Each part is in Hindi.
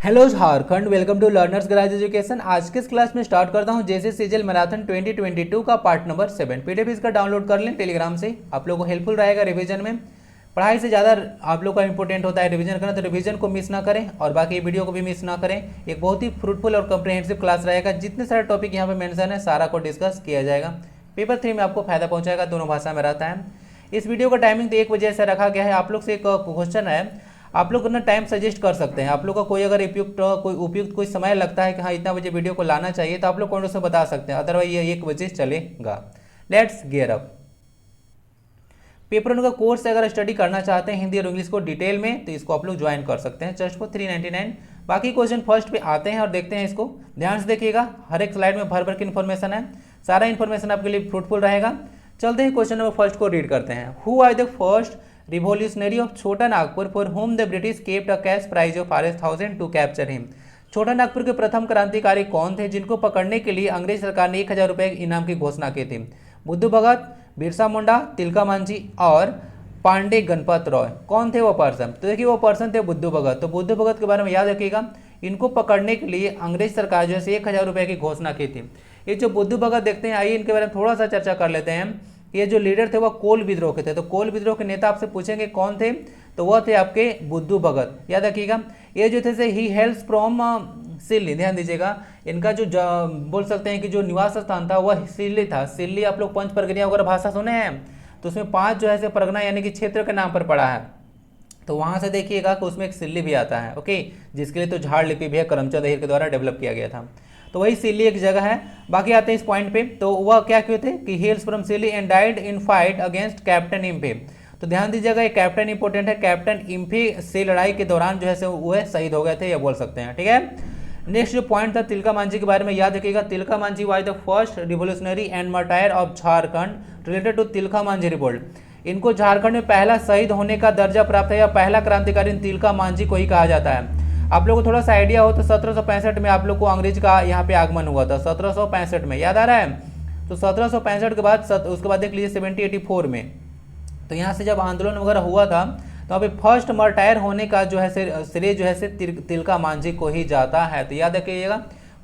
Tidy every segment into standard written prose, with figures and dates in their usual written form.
Hello Jharkhand, welcome to learners garage education. आज के इस क्लास में स्टार्ट करता हूं जैसे सीजीएल मैराथन 2022 का पार्ट नंबर 7। पीडीएफ इसका डाउनलोड कर लें टेलीग्राम से, आप लोगों को हेल्पफुल रहेगा रिवीजन में। पढ़ाई से ज़्यादा आप लोग का इंपॉर्टेंट होता है रिवीजन करना, तो रिवीजन को मिस ना करें और बाकी वीडियो को भी मिस ना करें। एक बहुत ही फ्रूटफुल और कम्प्रिहेंसिव क्लास रहेगा, जितने सारे टॉपिक यहाँ पे मेंशन है सारा को डिस्कस किया जाएगा। पेपर 3 में आपको फायदा पहुँचाएगा, दोनों भाषा में रहता है। इस वीडियो का टाइमिंग तो 1 बजे से रखा गया है। आप लोग से एक क्वेश्चन है, आप लोग ना टाइम सजेस्ट कर सकते हैं। आप लोग का कोई अगर उपयुक्त कोई समय लगता है कि हाँ इतना बजे वीडियो को लाना चाहिए, तो आप लोग कमेंट से बता सकते हैं, अदरवाइज ये 1 बजे चलेगा। Let's gear up. पेपर 1 का कोर्स अगर स्टडी करना चाहते हैं हिंदी और इंग्लिश को डिटेल में, तो इसको आप लोग ज्वाइन कर सकते हैं जस्ट फॉर 399। बाकी क्वेश्चन फर्स्ट पे आते हैं और देखते हैं इसको। ध्यान से देखिएगा, हर एक स्लाइड में भर भर की इन्फॉर्मेशन है, सारा इन्फॉर्मेशन आपके लिए फ्रूटफुल रहेगा। चलते हैं क्वेश्चन नंबर फर्स्ट को रीड करते हैं। Who are the first revolutionary of Chota Nagpur for whom the British kept a cash prize of Rs1000 to capture him. Chota Nagpur के प्रथम क्रांतिकारी कौन थे जिनको पकड़ने के लिए अंग्रेज सरकार ने 1000 रुपये इनाम की घोषणा की थी? बुद्धू भगत, बिरसा मुंडा, तिलका मांझी और पांडे गणपत रॉय। कौन थे वो पर्सन? तो देखिए वो पर्सन थे बुद्धू भगत। तो बुद्धू भगत के बारे में याद रखिएगा, इनको पकड़ने के लिए अंग्रेज सरकार जो है 1000 रुपये की घोषणा की थी। ये जो बुद्धू भगत देखते हैं, आइए इनके बारे में थोड़ा सा चर्चा कर लेते हैं। ये जो लीडर थे वह कोल विद्रोह के थे। तो कोल विद्रोह के नेता आपसे पूछेंगे कौन थे, तो वह थे आपके बुद्धू भगत। याद रखिएगा, ये जो थे ही हेल्स फ्रॉम सिल्ली। ध्यान दीजिएगा, इनका जो बोल सकते हैं कि जो निवास स्थान था वह सिल्ली था। सिल्ली आप लोग पंच परगनिया वगैरह भाषा सुने हैं, तो उसमें 5 जो है परगना यानी कि क्षेत्र के नाम पर पड़ा है। तो वहां से देखिएगा कि उसमें एक सिल्ली भी आता है, ओके, जिसके लिए तो झाड़ लिपि भी है, करमचंद अहीर के द्वारा डेवलप किया गया था। तो वही सिल्ली एक जगह है। बाकी आते हैं इस पॉइंट पे, तो वह क्या क्यों थे कि hails from Silli and died in fight against captain Impey. तो ध्यान दीजिएगा, ये कैप्टन इंपॉर्टेंट है। कैप्टन इम्फे से लड़ाई के दौरान जो है वह शहीद हो गए थे, या बोल सकते हैं, ठीक है। नेक्स्ट जो पॉइंट था तिलका मांझी के बारे में याद रखिएगा। Tilka Manjhi was the first revolutionary and martyr of Jharkhand related to Tilka Manjhi revolt. इनको झारखंड में पहला शहीद होने का दर्जा प्राप्त है, या पहला क्रांतिकारी तिलका मांझी को ही कहा जाता है। आप लोगों को थोड़ा सा आइडिया हो तो 1765 में आप लोग को अंग्रेज का यहाँ पे आगमन हुआ था, 1765 में, याद आ रहा है। तो 1765 के बाद उसके बाद देख लीजिए 1784 में, तो यहाँ से जब आंदोलन वगैरह हुआ था, तो यहाँ पे फर्स्ट मर्टायर होने का जो है श्रेय जो है तिलका मांझी को ही जाता है। तो याद रखिएगा,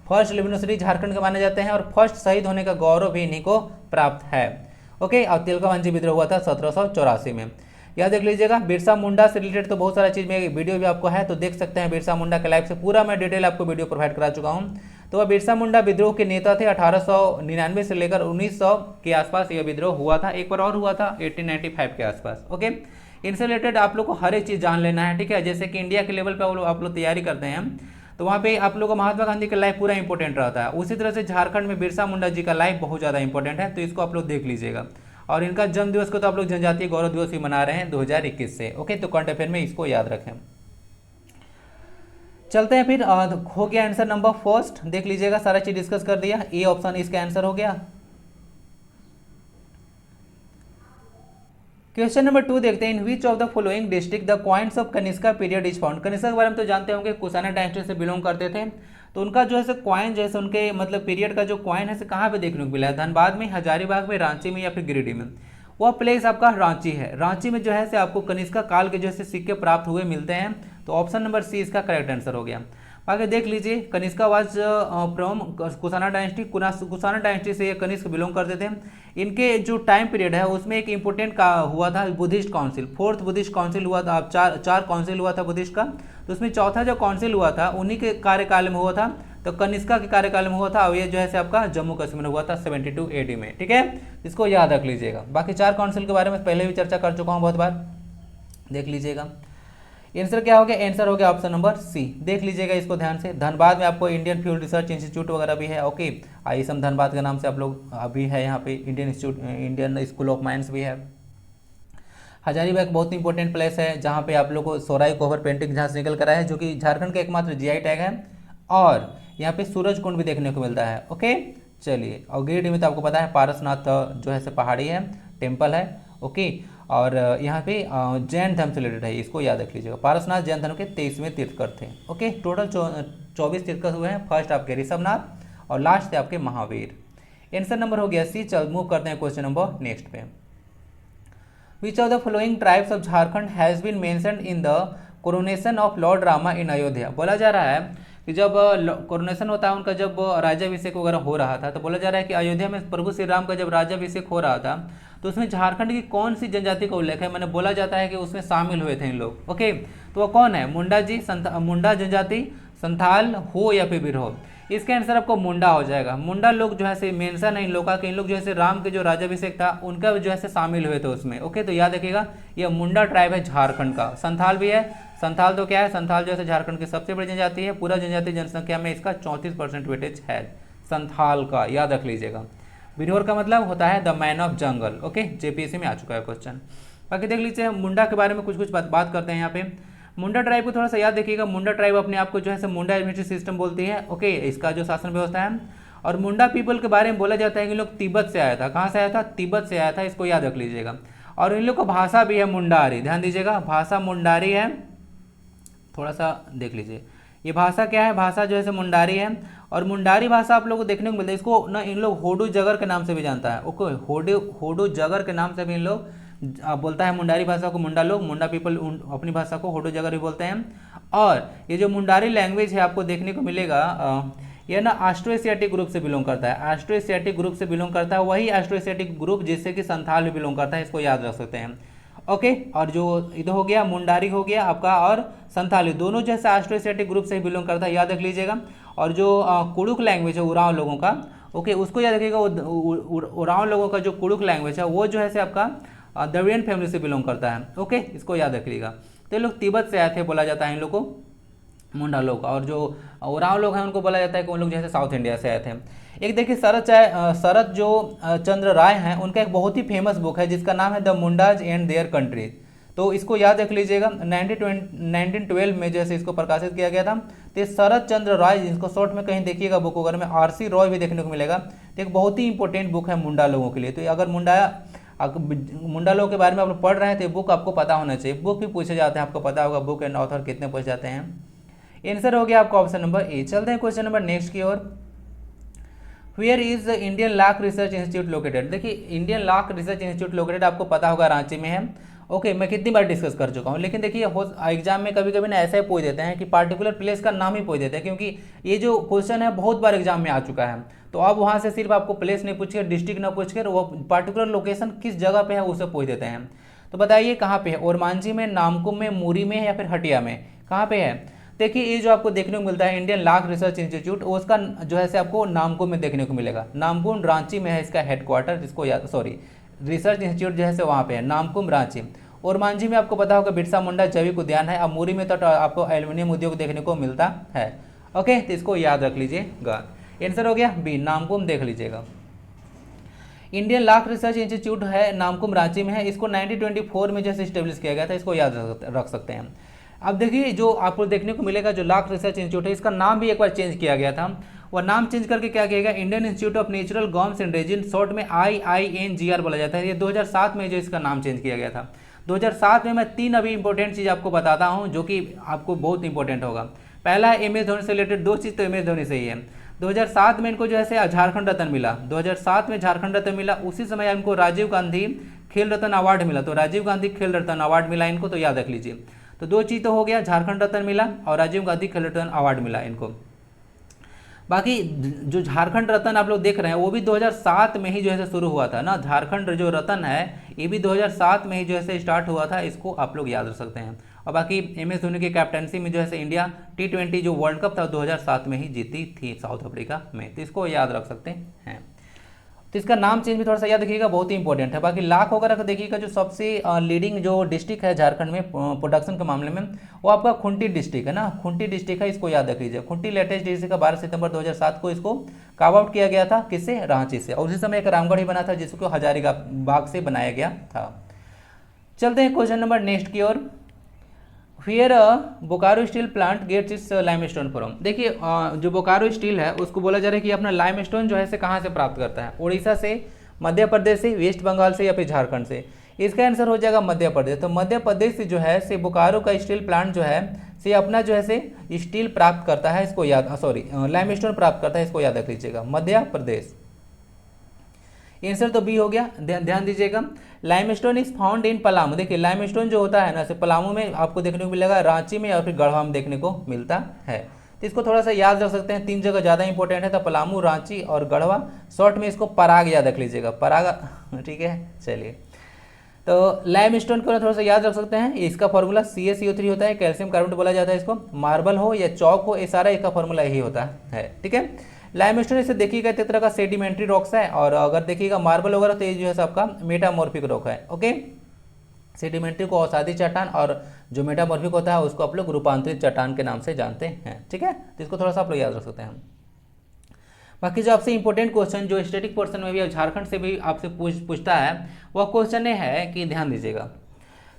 फर्स्ट रिवोल्यूशनरी झारखंड के माने जाते हैं और फर्स्ट शहीद होने का गौरव भी इन्हीं को प्राप्त है, ओके। और तिलका मांझी विद्रोह हुआ था 1784 में। याद देख लीजिएगा, बिरसा मुंडा से रिलेटेड तो बहुत सारा चीज़ में वीडियो भी आपको है, तो देख सकते हैं। बिरसा मुंडा के लाइफ से पूरा मैं डिटेल आपको वीडियो प्रोवाइड करा चुका हूं। तो वह बिरसा मुंडा विद्रोह के नेता थे। 1899 से लेकर 1900 के आसपास यह विद्रोह हुआ था। एक बार और हुआ था 1895 के आसपास, ओके। इनसे रिलेटेड आप लोग को हर एक चीज़ जान लेना है, ठीक है। जैसे कि इंडिया के लेवल पर आप लोग तैयारी करते हैं, तो वहाँ पे आप लोग को महात्मा गांधी का लाइफ पूरा इंपॉर्टेंट रहता है। उसी तरह से झारखंड में बिरसा मुंडा जी का लाइफ बहुत ज़्यादा इंपॉर्टेंट है, तो इसको आप लोग देख लीजिएगा। और इनका जन्म दिवस को तो आप लोग जनजातीय गौरव दिवस भी मना रहे हैं 2021 से, ओके। तो करंट अफेयर में इसको याद रखें। चलते हैं फिर, हो गया आंसर नंबर फर्स्ट, देख लीजिएगा, सारा चीज डिस्कस कर दिया। ए ऑप्शन इसका आंसर हो गया। क्वेश्चन नंबर 2 देखते हैं। In which of the following district the coins of Kanishka period is found. Kanishka के बारे में तो जानते होंगे, कुशाना डायनेस्टी से बिलोंग करते थे। तो उनका जो है कॉइन जो है उनके मतलब पीरियड का जो कॉइन है कहाँ पे देखने को मिला है? धनबाद में, हजारीबाग में, रांची में, या फिर गिरिडीह में। वह प्लेस आपका रांची है। रांची में जो है आपको कनिष्का काल के जो है सिक्के प्राप्त हुए मिलते हैं। तो ऑप्शन नंबर सी इसका करेक्ट आंसर हो गया। आगे देख लीजिए, Kanishka was from Kushana dynasty. Kushana dynasty से ये कनिष्क बिलोंग करते थे। इनके जो टाइम पीरियड है उसमें एक इंपॉर्टेंट का हुआ था Buddhist council, 4th Buddhist council हुआ था। अब चार काउंसिल हुआ था बुद्धिस्ट का, तो उसमें चौथा जो काउंसिल हुआ था उन्हीं के कार्यकाल में हुआ था। तो कनिष्का के कार्यकाल में हुआ था, और ये जो है आपका जम्मू कश्मीर में हुआ था 72 AD में, ठीक है। इसको याद रख लीजिएगा। बाकी 4 काउंसिल के बारे में पहले भी चर्चा कर चुका हूँ बहुत बार, देख लीजिएगा। आंसर क्या हो गया? आंसर हो गया ऑप्शन नंबर सी। देख लीजिएगा इसको ध्यान से। धनबाद में आपको इंडियन फ्यूल रिसर्च इंस्टीट्यूट वगैरह भी है, ओके। आईएसएम धनबाद के नाम से आप लोग अभी है यहाँ पे। इंडियन स्कूल ऑफ माइंस भी है। हजारीबाग बहुत इंपॉर्टेंट प्लेस है, जहाँ पे आप लोग को सोराई कोहबर पेंटिंग जहाँ से निकल कर आया है, जो कि झारखंड का एकमात्र जीआई टैग है। और यहाँ पे सूरज कुंड भी देखने को मिलता है, ओके। चलिए, और गिरिडीह में तो आपको पता है पारसनाथ जो है पहाड़ी है, टेम्पल है, ओके। और यहाँ पे जैन धर्म से रिलेटेड है, इसको याद रख लीजिएगा। पारसनाथ जैन धर्म के 23वें तीर्थकर थे, ओके। टोटल 24 तीर्थकर हुए हैं। फर्स्ट आपके ऋषभनाथ और लास्ट थे आपके महावीर। आंसर नंबर हो गया सी। चल मूव करते हैं क्वेश्चन नंबर नेक्स्ट पे। Which of the following tribes of Jharkhand has been mentioned in the coronation of lord Rama in Ayodhya. बोला जा रहा है कि जब कोरोनेशन होता है उनका, जब राज्याभिषेक वगैरह हो रहा था, तो बोला जा रहा है कि अयोध्या में प्रभु श्री राम का जब राज्याभिषेक हो रहा था तो उसमें झारखंड की कौन सी जनजाति का उल्लेख है। मैंने बोला जाता है कि उसमें शामिल हुए थे इन लोग। ओके, तो वो कौन है? मुंडा जी, मुंडा जनजाति, संथाल, हो या फिर बिरहो। इसका आंसर आपको मुंडा हो जाएगा। मुंडा लोग जो है से मेंशन है इन लोग का कि इन लोग जो है से राम के जो राज्याभिषेक था उनका जो है से शामिल हुए थे उसमें। ओके, तो याद रखिएगा ये मुंडा ट्राइब है झारखंड का। संथाल भी है। संथाल तो क्या है? संथाल जो है झारखंड की सबसे बड़ी जनजाति है। पूरा जनजाति जनसंख्या में इसका 34% वेटेज है संथाल का, याद रख लीजिएगा। बिरहोर का मतलब होता है the man of jungle. Okay, JPSC में आ चुका है क्वेश्चन। बाकी देख लीजिए मुंडा के बारे में कुछ बात करते हैं यहाँ पे। मुंडा ट्राइब को थोड़ा सा याद देखिएगा। मुंडा ट्राइब अपने आप को जो है मुंडा एडमिनिस्ट्रेटिव सिस्टम बोलती है। ओके, इसका जो शासन व्यवस्था है। और मुंडा पीपल के बारे में बोला जाता है कि लोग तिब्बत से आया था। कहाँ से आया था? तिब्बत से आया था, इसको याद रख लीजिएगा। और इन लोग को भाषा भी है मुंडारी, ध्यान दीजिएगा, भाषा मुंडारी है। थोड़ा सा देख लीजिए ये भाषा क्या है, भाषा जो है मुंडारी है। और मुंडारी भाषा आप लोगों को देखने को मिलता है। इसको ना इन लोग होडू जगर के नाम से भी जानता है। ओके, होडू जगर के नाम से भी इन लोग बोलता है मुंडारी भाषा को। मुंडा लोग, मुंडा पीपल अपनी भाषा को होडू जगर भी बोलते हैं। और ये जो मुंडारी लैंग्वेज है आपको देखने को मिलेगा, ये ना ऑस्ट्रो एशियाटिक ग्रुप से बिलोंग करता है। ऑस्ट्रो एशियाटिक ग्रुप से बिलोंग करता है, वही ऑस्ट्रो एशियाटिक ग्रुप जिससे कि संथाल भी बिलोंग करता है, इसको याद रख सकते हैं। ओके, और जो इधर हो गया मुंडारी हो गया आपका, और संथाली दोनों जैसे ऑस्ट्रो एशियाटिक ग्रुप से ही बिलोंग करता है, याद रख लीजिएगा। और जो कुड़ुक लैंग्वेज है उरांव लोगों का, ओके, उसको याद रखिएगा। उरांव लोगों का जो कुड़ुक लैंग्वेज है वो जो है आपका द्रविड़ियन फैमिली से बिलोंग करता है। ओके, इसको याद रखिएगा। तो ये लोग तिब्बत से आए थे, बोला जाता है इन लोग को मुंडा लोग। और जो उरांव लोग हैं उनको बोला जाता है कि उन लोग जैसे साउथ इंडिया से आए थे। एक देखिए शरद जो चंद्र राय हैं उनका एक बहुत ही फेमस बुक है जिसका नाम है the Mundas and their country. तो इसको याद रख लीजिएगा। 1912 में जैसे इसको प्रकाशित किया गया था। तो शरद चंद्र राय, जिसको शॉर्ट में कहीं देखिएगा बुक वगैरह में आरसी रॉय भी देखने को मिलेगा। तो एक बहुत ही इंपॉर्टेंट बुक है मुंडा लोगों के लिए। तो अगर मुंडा लोगों के बारे में आप लोग पढ़ रहे हैं तो बुक आपको पता होना चाहिए। बुक भी पूछे जाते हैं, आपको पता होगा बुक एंड ऑथर कितने पूछे जाते हैं। आंसर हो गया आपका ऑप्शन नंबर ए। चलते हैं क्वेश्चन नंबर नेक्स्ट की ओर। Where is the Indian lac research institute located? देखिए Indian lac research institute located आपको पता होगा रांची में है। ओके, मैं कितनी बार डिस्कस कर चुका हूँ। लेकिन देखिए एग्जाम में कभी कभी ना ऐसा ही पूछ देते हैं कि पार्टिकुलर प्लेस का नाम ही पूछ देते हैं, क्योंकि ये जो क्वेश्चन है बहुत बार एग्जाम में आ चुका है। तो अब वहाँ से सिर्फ आपको प्लेस नहीं पूछ कर, डिस्ट्रिक्ट ना पूछ कर, वो पर्टिकुलर लोकेशन किस जगह पे है उसे पूछ देते हैं। तो बताइए कहाँ पे है? ओरमांझी में, नामकुम में, मुरी में या फिर हटिया में? कहाँ पे है? देखिए ये जो आपको देखने को मिलता है इंडियन लॉक रिसर्च इंस्टीट्यूट, उसका जो है से आपको नामकुम में देखने को मिलेगा। नामकुम रांची में है इसका हेडक्वार्टर, जिसको रिसर्च इंस्टीट्यूट जो है से वहाँ पे है, नामकुम रांची। और मांझी में आपको पता होगा बिरसा मुंडा जैविक उद्यान है। अब मुरी में तो आपको एल्यूमिनियम उद्योग देखने को मिलता है। ओके, तो इसको याद रख लीजिएगा। आंसर हो गया बी, नामकुम देख लीजिएगा। इंडियन लॉक रिसर्च इंस्टीट्यूट है नामकुम रांची में है। इसको 1924 में जैसे स्टेब्लिश किया गया था, इसको याद रख सकते हैं। अब देखिए जो आपको देखने को मिलेगा जो लॉक रिसर्च इंस्टीट्यूट है, इसका नाम भी एक बार चेंज किया गया था। वह नाम चेंज करके क्या किया गया? Indian institute of natural gums and resin, short में IINGR बोला जाता है। ये 2007 में जो इसका नाम चेंज किया गया था। 2007 में मैं 3 अभी इंपॉर्टेंट चीज़ आपको बताता हूँ जो कि आपको बहुत इंपॉर्टेंट होगा। पहला है MS धोनी से रिलेटेड, 2 चीज़ तो MS धोनी से ही है। 2007 में इनको जो है झारखंड रत्न मिला। 2007 में झारखंड रत्न मिला, उसी समय इनको राजीव गांधी खेल रत्न अवार्ड मिला। तो राजीव गांधी खेल रत्न अवार्ड मिला इनको, तो याद रख लीजिए। तो 2 चीज़ तो हो गया, झारखंड रत्न मिला और राजीव गांधी खेल रत्न अवार्ड मिला इनको। बाकी जो झारखंड रत्न आप लोग देख रहे हैं वो भी 2007 में ही जो है शुरू हुआ था ना। झारखंड जो रत्न है ये भी 2007 में ही जो है स्टार्ट हुआ था, इसको आप लोग याद रख सकते हैं। और बाकी MS धोनी की कैप्टनसी में जो है इंडिया T20 जो वर्ल्ड कप था 2007 में ही जीती थी साउथ अफ्रीका में, तो इसको याद रख सकते हैं। तो इसका नाम चेंज भी थोड़ा सा याद रखिएगा, बहुत ही इंपॉर्टेंट है। बाकी लाख वगैरह का देखिएगा, जो सबसे लीडिंग जो डिस्ट्रिक्ट है झारखंड में प्रोडक्शन के मामले में वो आपका खुंटी डिस्ट्रिक्ट है ना। खुंटी डिस्ट्रिक्ट है, इसको याद रख लीजिए। खुंटी लेटेस्ट डिस्ट्रिक्ट का 12 सितंबर 2007 को इसको कार्व आउट किया गया था, किससे? रांची से। और उसी समय एक रामगढ़ ही बना था जिसको हजारीबाग से बनाया गया था। चलते हैं क्वेश्चन नंबर नेक्स्ट की ओर। Where Bokaro steel plant gets its limestone from? देखिए जो बोकारो स्टील है उसको बोला जा रहा है कि अपना लाइमस्टोन जो है से कहाँ से प्राप्त करता है? उड़ीसा से, मध्य प्रदेश से, वेस्ट बंगाल से या फिर झारखंड से? इसका आंसर हो जाएगा मध्य प्रदेश। तो मध्य प्रदेश से जो है से बोकारो का स्टील प्लांट जो है से अपना जो है से स्टील प्राप्त करता है, इसको याद लाइमस्टोन प्राप्त करता है, इसको याद रख लीजिएगा, मध्य प्रदेश। आंसर तो बी हो गया। ध्यान दीजिएगा, limestone is found in Palamu. देखिए लाइमस्टोन जो होता है ना, सिर्फ पलामू में आपको देखने को मिलेगा, रांची में और फिर गढ़वा में देखने को मिलता है। तो इसको थोड़ा सा याद रख सकते हैं, 3 जगह ज़्यादा इंपॉर्टेंट है, तो पलामू, रांची और गढ़वा। शॉर्ट में इसको पराग याद रख लीजिएगा, पराग। ठीक है, चलिए। तो लाइमस्टोन को थोड़ा सा याद रख सकते हैं, इसका फॉर्मूला CaCO3 होता है, कैल्शियम कार्बोनेट बोला जाता है इसको। मार्बल हो या चौक हो, ये सारा इसका फॉर्मूला यही होता है। ठीक है, लाइमस्टोन इसे देखिएगा एक तरह का सेडिमेंट्री रॉक्स है, और अगर देखिएगा मार्बल वगैरह तो ये जो है सबका मेटामॉर्फिक रॉक है। ओके, सेडिमेंट्री को अवसादी चट्टान, और जो मेटामॉर्फिक होता है उसको आप लोग रूपांतरित चट्टान के नाम से जानते हैं। ठीक है, तो इसको थोड़ा सा आप लोग याद रख सकते हैं। बाकी जो आपसे इंपॉर्टेंट क्वेश्चन जो स्टैटिक पोर्शन में भी और झारखंड से भी आपसे पूछता है, वह क्वेश्चन ये है कि ध्यान दीजिएगा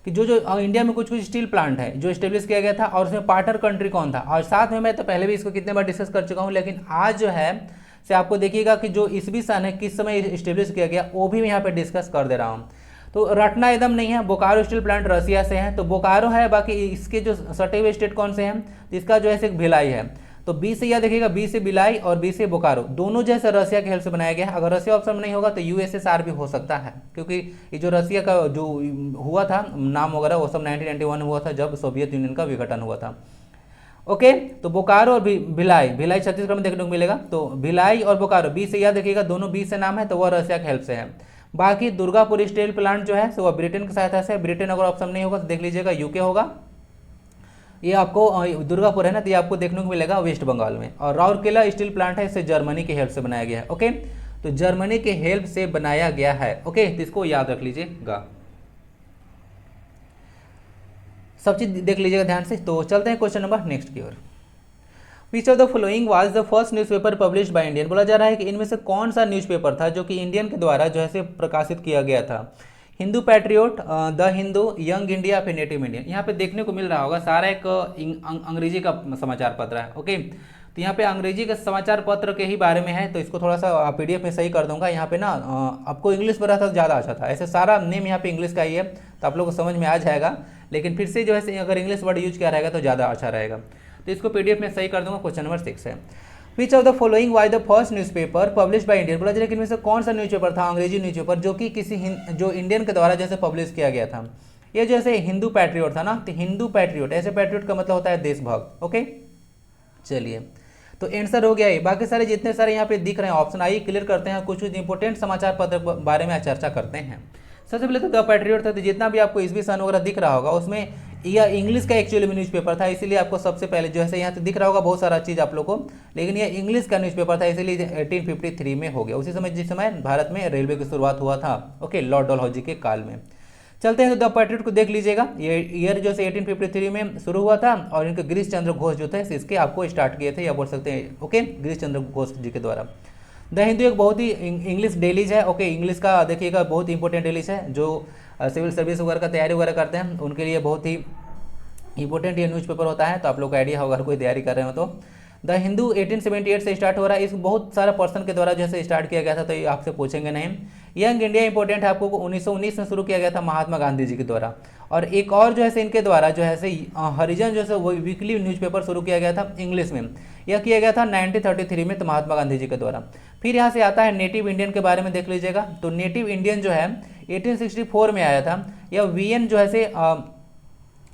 कि जो इंडिया में कुछ स्टील प्लांट है जो स्टेब्लिश किया गया था, और उसमें पार्टनर कंट्री कौन था। और साथ में मैं तो पहले भी इसको कितने बार डिस्कस कर चुका हूँ, लेकिन आज जो है से आपको देखिएगा कि जो ईस्वी सन है किस समय स्टेब्लिश किया गया, वो भी मैं यहाँ पे डिस्कस कर दे रहा हूँ। तो रटना एकदम नहीं है। बोकारो स्टील प्लांट रसिया से है, तो बोकारो है, बाकी इसके जो सटे हुए स्टेट कौन से हैं, तो इसका जो है भिलाई है। तो बी से याद देखिएगा, बी से भिलाई और बी से बोकारो, दोनों जैसे रसिया के हेल्प से बनाया गया है। अगर रसिया ऑप्शन में नहीं होगा तो USSR भी हो सकता है, क्योंकि ये जो रसिया का जो हुआ था नाम वगैरह वो सब 1991 हुआ था, जब सोवियत यूनियन का विघटन हुआ था। ओके, तो बोकारो और भिलाई, भिलाई छत्तीसगढ़ में देखने को मिलेगा। तो भिलाई और बोकारो बी से याद देखिएगा, दोनों बी से नाम है, तो वह रसिया के हेल्प से है। बाकी दुर्गापुर स्टील प्लांट जो है वह ब्रिटेन की सहायता से। ब्रिटेन अगर ऑप्शन नहीं होगा तो देख लीजिएगा UK होगा। ये आपको दुर्गापुर है ना, तो ये आपको देखने को मिलेगा वेस्ट बंगाल में। और राउरकेला स्टील प्लांट है, इसे जर्मनी के हेल्प से बनाया गया है। ओके, तो जर्मनी के हेल्प से बनाया गया है। ओके, तो इसको याद रख लीजिएगा, सब चीज देख लीजिएगा ध्यान से। तो चलते हैं क्वेश्चन नंबर नेक्स्ट की ओर। Which of the following was the first newspaper published by Indian. बोला जा रहा है कि इनमें से कौन सा न्यूज़पेपर था जो कि इंडियन के द्वारा जो है प्रकाशित किया गया था। Hindu patriot, the Hindu, young India, फिर नेटिव इंडियन। यहाँ पे देखने को मिल रहा होगा सारा एक अंग्रेजी का समाचार पत्र है। ओके, तो यहाँ पे अंग्रेजी का समाचार पत्र के ही बारे में है, तो इसको थोड़ा सा PDF में सही कर दूंगा। यहाँ पे ना आपको इंग्लिश में रहता तो ज़्यादा अच्छा था, ऐसे सारा नेम यहाँ पे इंग्लिश का ही है, तो आप लोगों को समझ में आ जाएगा। लेकिन फिर से जो है अगर इंग्लिश वर्ड यूज किया रहेगा तो ज़्यादा अच्छा रहेगा, तो इसको PDF में सही कर दूंगा। क्वेश्चन नंबर 6 है, which of the following was the first newspaper publish by Indian. बोला जाए कि इनमें से कौन सा न्यूज़पेपर था, अंग्रेजी न्यूज़पेपर, जो कि किसी जो इंडियन के द्वारा जैसे पब्लिश किया गया था। ये जैसे हिंदू पैट्रियोट था ना, तो हिंदू पैट्रियोट, ऐसे पैट्रियोट का मतलब होता है देशभक्त। ओके, चलिए, तो आंसर हो गया ये। बाकी सारे जितने सारे यहाँ पे दिख रहे हैं ऑप्शन, आइए क्लियर करते हैं, कुछ इंपॉर्टेंट समाचार पत्र बारे में चर्चा करते हैं। सबसे पहले तो द पैट्रियोट था, तो जितना भी आपको ईस्वी सन वगैरह दिख रहा होगा उसमें यह इंग्लिश का एक्चुअली में न्यूज़पेपर था, इसीलिए आपको सबसे पहले जो है यहाँ तो दिख रहा होगा बहुत सारा चीज़ आप लोग को, लेकिन यह इंग्लिश का न्यूज़पेपर था, इसीलिए 1853 में हो गया। उसी समय जिस समय भारत में रेलवे की शुरुआत हुआ था, ओके, लॉर्ड डलहौजी के काल में। चलते हैं तो द पैट्रियट को देख लीजिएगा, ये ईयर जो है 1853 में शुरू हुआ था, और इनके गिरीश चंद्र घोष जो थे इसके आपको स्टार्ट किए थे, या बोल सकते हैं ओके गिरीश चंद्र घोष जी के द्वारा। द हिंदू एक बहुत ही इंग्लिश डेलीज है। ओके, इंग्लिश का देखिएगा बहुत इंपॉर्टेंट डेलीज है, जो सिविल सर्विस वगैरह का तैयारी वगैरह करते हैं उनके लिए बहुत ही इंपॉर्टेंट ये न्यूज़पेपर होता है, तो आप लोग को आइडिया होगा अगर कोई तैयारी कर रहे हो तो। द हिंदू 1878 से स्टार्ट हो रहा है, इस बहुत सारा पर्सन के द्वारा जैसे स्टार्ट किया गया था, तो ये आपसे पूछेंगे नहीं। यंग इंडिया इंपॉर्टेंट है, आपको 1919 में शुरू किया गया था महात्मा गांधी जी के द्वारा। और एक और जो है इनके द्वारा जो है हरिजन जो है वो वीकली न्यूज़पेपर शुरू किया गया था इंग्लिश में, यह किया गया था 1933 में, तो महात्मा गांधी जी के द्वारा। फिर यहाँ से आता है नेटिव इंडियन के बारे में देख लीजिएगा, तो नेटिव इंडियन जो है 1864 में आया था, यह VN जो है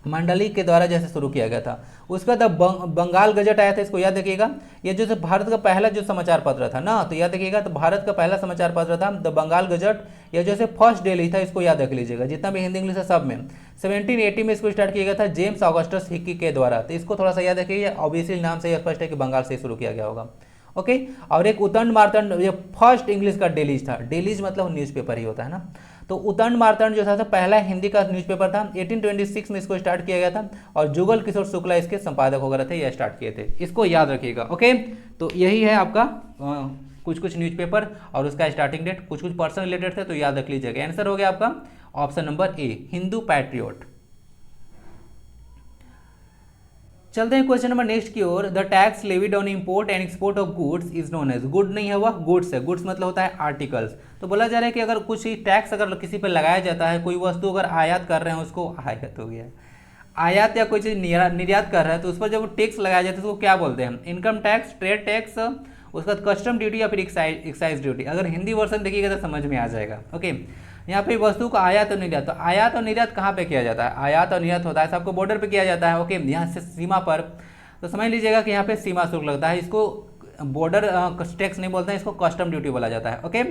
मंडली के द्वारा जैसे शुरू किया गया था। उसका द बंगाल गजट आया था, इसको याद रखिएगा, ये जो भारत का पहला जो समाचार पत्र था ना, तो याद रखिएगा, तो भारत का पहला समाचार पत्र था द बंगाल गजट, यह जैसे फर्स्ट डेली था, इसको याद रख लीजिएगा, जितना भी हिंदी इंग्लिश है सब में। 1780 में इसको स्टार्ट किया गया था जेम्स ऑगस्टस हिक्की के द्वारा, तो इसको थोड़ा सा याद रखिए, ऑब्वियसली नाम से स्पष्ट है कि बंगाल से शुरू किया गया होगा। ओके, और एक उतंड मार्तंड, ये फर्स्ट इंग्लिश का डेलीज था, डेलीज मतलब न्यूज़पेपर ही होता है ना, तो उतंड मार्तंड जो था पहला हिंदी का न्यूज़पेपर था, 1826 में इसको स्टार्ट किया गया था, और जुगल किशोर शुक्ला इसके संपादक वगैरह थे, यह स्टार्ट किए थे, इसको याद रखिएगा। ओके, तो यही है आपका कुछ कुछ न्यूज़पेपर और उसका स्टार्टिंग डेट, कुछ कुछ पर्सन रिलेटेड थे, तो याद रख लीजिएगा। आंसर हो गया आपका option number A, Hindu Patriot. चलते हैं क्वेश्चन नंबर नेक्स्ट की ओर। The tax levied on import and export of goods is known as, good नहीं है वह गुड्स है, गुड्स मतलब होता है आर्टिकल्स। तो बोला जा रहा है कि अगर कुछ ही टैक्स अगर किसी पर लगाया जाता है, कोई वस्तु अगर आयात कर रहे हैं, उसको आयात हो गया, आयात या कोई चीज़ निर्यात कर रहा है, तो उस पर जब टैक्स लगाया जाता है तो उसको क्या बोलते हैं, इनकम टैक्स, ट्रेड टैक्स, उसके बाद कस्टम ड्यूटी या फिर एक्साइज ड्यूटी। अगर हिंदी वर्जन देखिएगा तो समझ में आ जाएगा। ओके, यहाँ पे वस्तु का आयात और निर्यात, तो आयात और निर्यात कहाँ पे किया जाता है? आयात और निर्यात होता है सबको बॉर्डर पे किया जाता है। ओके, यहाँ से सीमा पर, तो समझ लीजिएगा कि यहाँ पे सीमा शुल्क लगता है, इसको बॉर्डर टैक्स नहीं बोलते हैं, इसको कस्टम ड्यूटी बोला जाता है। ओके,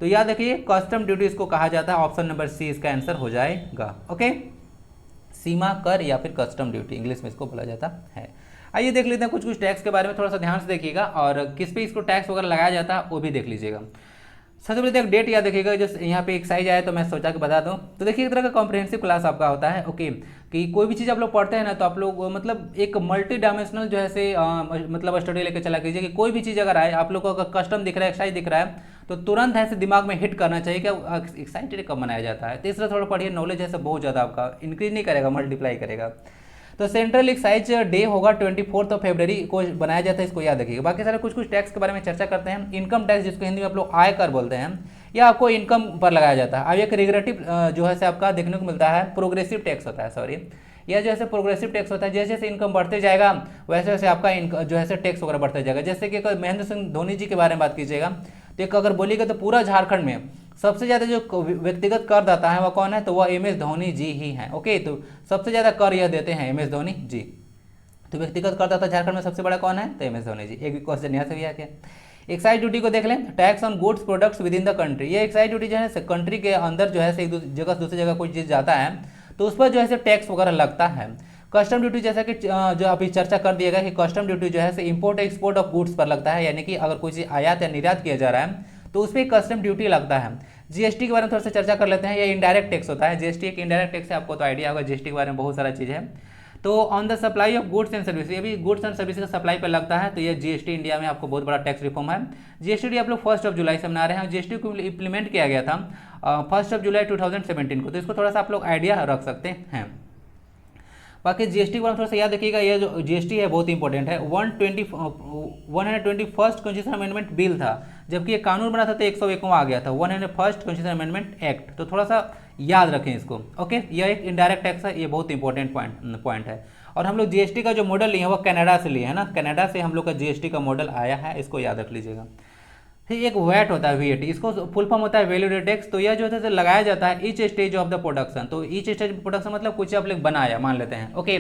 तो याद रखिए कस्टम ड्यूटी इसको कहा जाता है। ऑप्शन नंबर सी इसका आंसर हो जाएगा। ओके, सीमा कर या फिर कस्टम ड्यूटी इंग्लिश में इसको बोला जाता है। आइए देख लेते हैं कुछ टैक्स के बारे में, थोड़ा सा ध्यान से देखिएगा, और किस पे इसको टैक्स वगैरह लगाया जाता है वो भी देख लीजिएगा। सबसे पहले एक डेट याद रखिएगा, जो यहाँ पे एक्साइज आया तो मैं सोचा कि बता दूं। तो देखिए एक तरह का कॉम्प्रिहेंसिव क्लास आपका होता है। ओके, कि कोई भी चीज़ आप लोग पढ़ते हैं ना, तो आप लोग मतलब एक मल्टी डायमेंशनल जो है से मतलब स्टडी लेकर चला कीजिए कि कोई भी चीज़ अगर आए, आप लोग को अगर कस्टम दिख रहा है, एक्साइज दिख रहा है, तो तुरंत ऐसे दिमाग में हिट करना चाहिए कि एक्साइज कब बनाया जाता है। तीसरा थोड़ा पढ़िए, नॉलेज ऐसे बहुत ज़्यादा आपका इंक्रीज नहीं करेगा, मल्टीप्लाई करेगा। तो सेंट्रल एक्साइज डे होगा 24 फरवरी को बनाया जाता है, इसको याद रखिएगा। बाकी सारे कुछ टैक्स के बारे में चर्चा करते हैं। इनकम टैक्स, जिसको हिंदी में आप लोग आयकर बोलते हैं, या आपको इनकम पर लगाया जाता है। अब एक रिग्रेटिव जो है से आपका देखने को मिलता है, प्रोग्रेसिव टैक्स होता है, सॉरी, यह जो है प्रोग्रेसिव टैक्स होता है। जैसे जैसे इनकम बढ़ते जाएगा वैसे वैसे आपका जो है टैक्स वगैरह बढ़ते जाएगा। जैसे कि अगर महेंद्र सिंह धोनी जी के बारे में बात कीजिएगा, तो एक अगर बोलिएगा तो पूरा झारखंड में सबसे ज़्यादा जो व्यक्तिगत कर देता है वह कौन है? तो वह MS धोनी जी ही हैं। ओके, तो सबसे ज़्यादा कर यह देते हैं MS धोनी जी। तो व्यक्तिगत करदाता झारखंड में सबसे बड़ा कौन है? तो MS धोनी जी। एक भी क्वेश्चन यहाँ से भी आ गया। एक्साइज ड्यूटी को देख लें, tax on goods products with in the country. ये एक्साइज ड्यूटी जो है कंट्री के अंदर जो है एक जगह से दूसरी जगह कोई चीज़ जाता है तो उस पर जो है टैक्स वगैरह लगता है। कस्टम ड्यूटी जैसा कि जो अभी चर्चा कर दिया गया कि कस्टम ड्यूटी जो है इंपोर्ट एक्सपोर्ट ऑफ गुड्स पर लगता है, यानी कि अगर कोई चीज़ आयात या निर्यात किया जा रहा है तो उस पर कस्टम ड्यूटी लगता है। जीएसटी के बारे में थोड़ा सा चर्चा कर लेते हैं। ये इनडायरेक्ट टैक्स होता है। जीएसटी एक इनडायरेक्ट टैक्स है, आपको तो आइडिया होगा जीएसटी के बारे में, बहुत सारा चीज़ है। तो on the supply of goods and service, ये भी गुड्स एंड सर्विस का सप्लाई पर लगता है। तो ये जीएसटी इंडिया में आपको बहुत बड़ा टैक्स रिफॉर्म है। जीएसटी आप लोग 1 जुलाई से मना रहे हैं। जीएसटी को इम्प्लीमेंट किया गया था 1 जुलाई 2017 को, तो इसको थोड़ा सा आप लोग आइडिया रख सकते हैं। बाकी जीएसटी के बारे में थोड़ा सा याद रखिएगा, ये जो जीएसटी है बहुत इंपॉर्टेंट है। 121st कॉन्स्टिट्यूशन अमेंडमेंट बिल था, जबकि ये कानून बना था तो 101वां आ गया था 101st कॉन्स्टिट्यूशन अमेंडमेंट एक्ट। तो थोड़ा सा याद रखें इसको। ओके, यह एक इनडायरेक्ट टैक्स है, ये बहुत इंपॉर्टेंट पॉइंट है। और हम लोग जीएसटी का जो मॉडल लिए हैं वो कनाडा से लिए है ना, कनाडा से हम लोग का जीएसटी का मॉडल आया है, इसको याद रख लीजिएगा। फिर एक वैट होता है VAT, इसको फुल फॉर्म होता है वैल्यू एडेड टैक्स। तो यह जो है लगाया जाता है each stage of the production. तो ईच स्टेज ऑफ प्रोडक्शन मतलब कुछ आप लोग बनाया मान लेते हैं। ओके,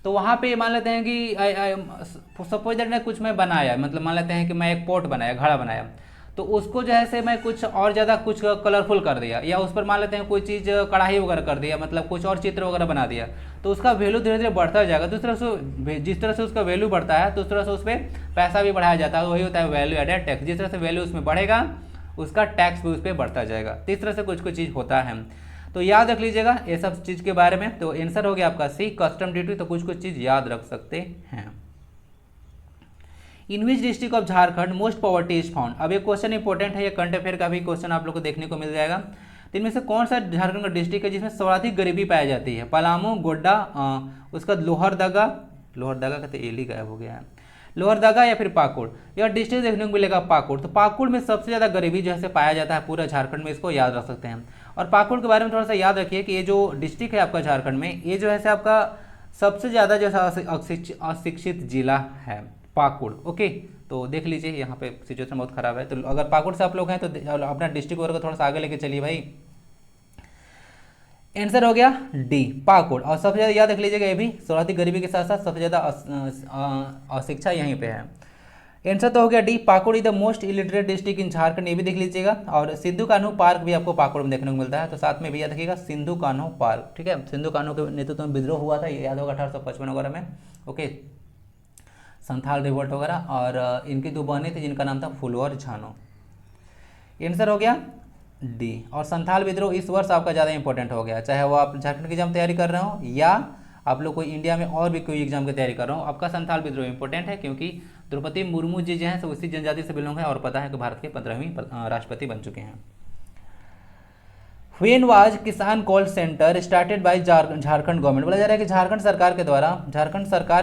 तो वहाँ पे मान लेते हैं कि सपोज दैट मैं कुछ मैं बनाया, मतलब मान लेते हैं कि मैं एक पॉट बनाया, घड़ा बनाया, तो उसको जो है से मैं कुछ और ज़्यादा कुछ कलरफुल कर दिया, या उस पर मान लेते हैं कोई चीज़ कढ़ाई वगैरह कर दिया, मतलब कुछ और चित्र वगैरह बना दिया, तो उसका वैल्यू धीरे धीरे बढ़ता जाएगा। जिस तरह से उसका वैल्यू बढ़ता है तो उस तरह से उस पर पैसा भी बढ़ाया जाता है, वही होता है वैल्यू एडेड टैक्स। जिस तरह से वैल्यू उसमें बढ़ेगा उसका टैक्स भी उस पर बढ़ता जाएगा। तो इस तरह से कुछ चीज़ होता है, तो याद रख लीजिएगा ये सब चीज़ के बारे में। तो आंसर हो गया आपका सी, कस्टम ड्यूटी। तो कुछ चीज़ याद रख सकते हैं। In which district of Jharkhand most poverty is found. अब ये क्वेश्चन इंपॉर्टेंट है, ये करंट अफेयर का भी क्वेश्चन आप लोग को देखने को मिल जाएगा। तो इनमें से कौन सा झारखंड का डिस्ट्रिक्ट है जिसमें सर्वाधिक गरीबी पाई जाती है? पलामू, गोड्डा, उसका लोहरदगा का तो एली गायब हो गया है, लोहरदगा या फिर पाकुड़। यह डिस्ट्रिक्ट देखने को मिलेगा पाकुड़। तो पाकुड़ में सबसे ज़्यादा गरीबी जो है पाया जाता है पूरा झारखंड में, इसको याद रख सकते हैं। और पाकुड़ के बारे में थोड़ा सा याद रखिए कि ये जो डिस्ट्रिक्ट है आपका झारखंड में, ये जो है आपका सबसे ज़्यादा जो है अशिक्षित जिला है पाकुड़। ओके, तो देख लीजिए यहाँ पे सिचुएशन बहुत खराब है। तो अगर पाकुड़ से आप लोग हैं तो अपना डिस्ट्रिक्ट वगैरह को थोड़ा सा आगे लेके चलिए भाई। आंसर हो गया डी, पाकुड़। और सबसे ज़्यादा याद रख लीजिएगा, ये भी सर्वाधिक गरीबी के साथ साथ सबसे ज़्यादा अशिक्षा यहीं पे है। आंसर तो हो गया D, Pakur is the most illiterate district in Jharkhand, ये भी देख लीजिएगा। और सिंधु कान्हू पार्क भी आपको पाकुड़ में देखने को मिलता है। तो साथ में भी याद रखिएगा सिंधु कान्हू पार्क, ठीक है। सिंधु कान्हू के नेतृत्व में विद्रोह हुआ था, ये याद होगा 1855 वगैरह में। ओके, संथाल रिवोल्ट वगैरह। और इनकी दो बहनें थी जिनका नाम था फुलो और झानो। आंसर हो गया डी। और संथाल विद्रोह इस वर्ष आपका ज़्यादा इंपॉर्टेंट हो गया, चाहे वो आप झारखंड की एग्जाम तैयारी कर रहे हो या आप लोग कोई इंडिया में और भी कोई एग्जाम की तैयारी कर रहे हो, आपका संथाल विद्रोह इंपॉर्टेंट है, क्योंकि द्रौपदी मुर्मू जी जो हैं उसी जनजाति से बिलोंग है और पता है कि भारत के 15वीं राष्ट्रपति बन चुके हैं। व्हेन वाज किसान call centre started by Jharkhand government. बोला जा रहा है कि झारखंड सरकार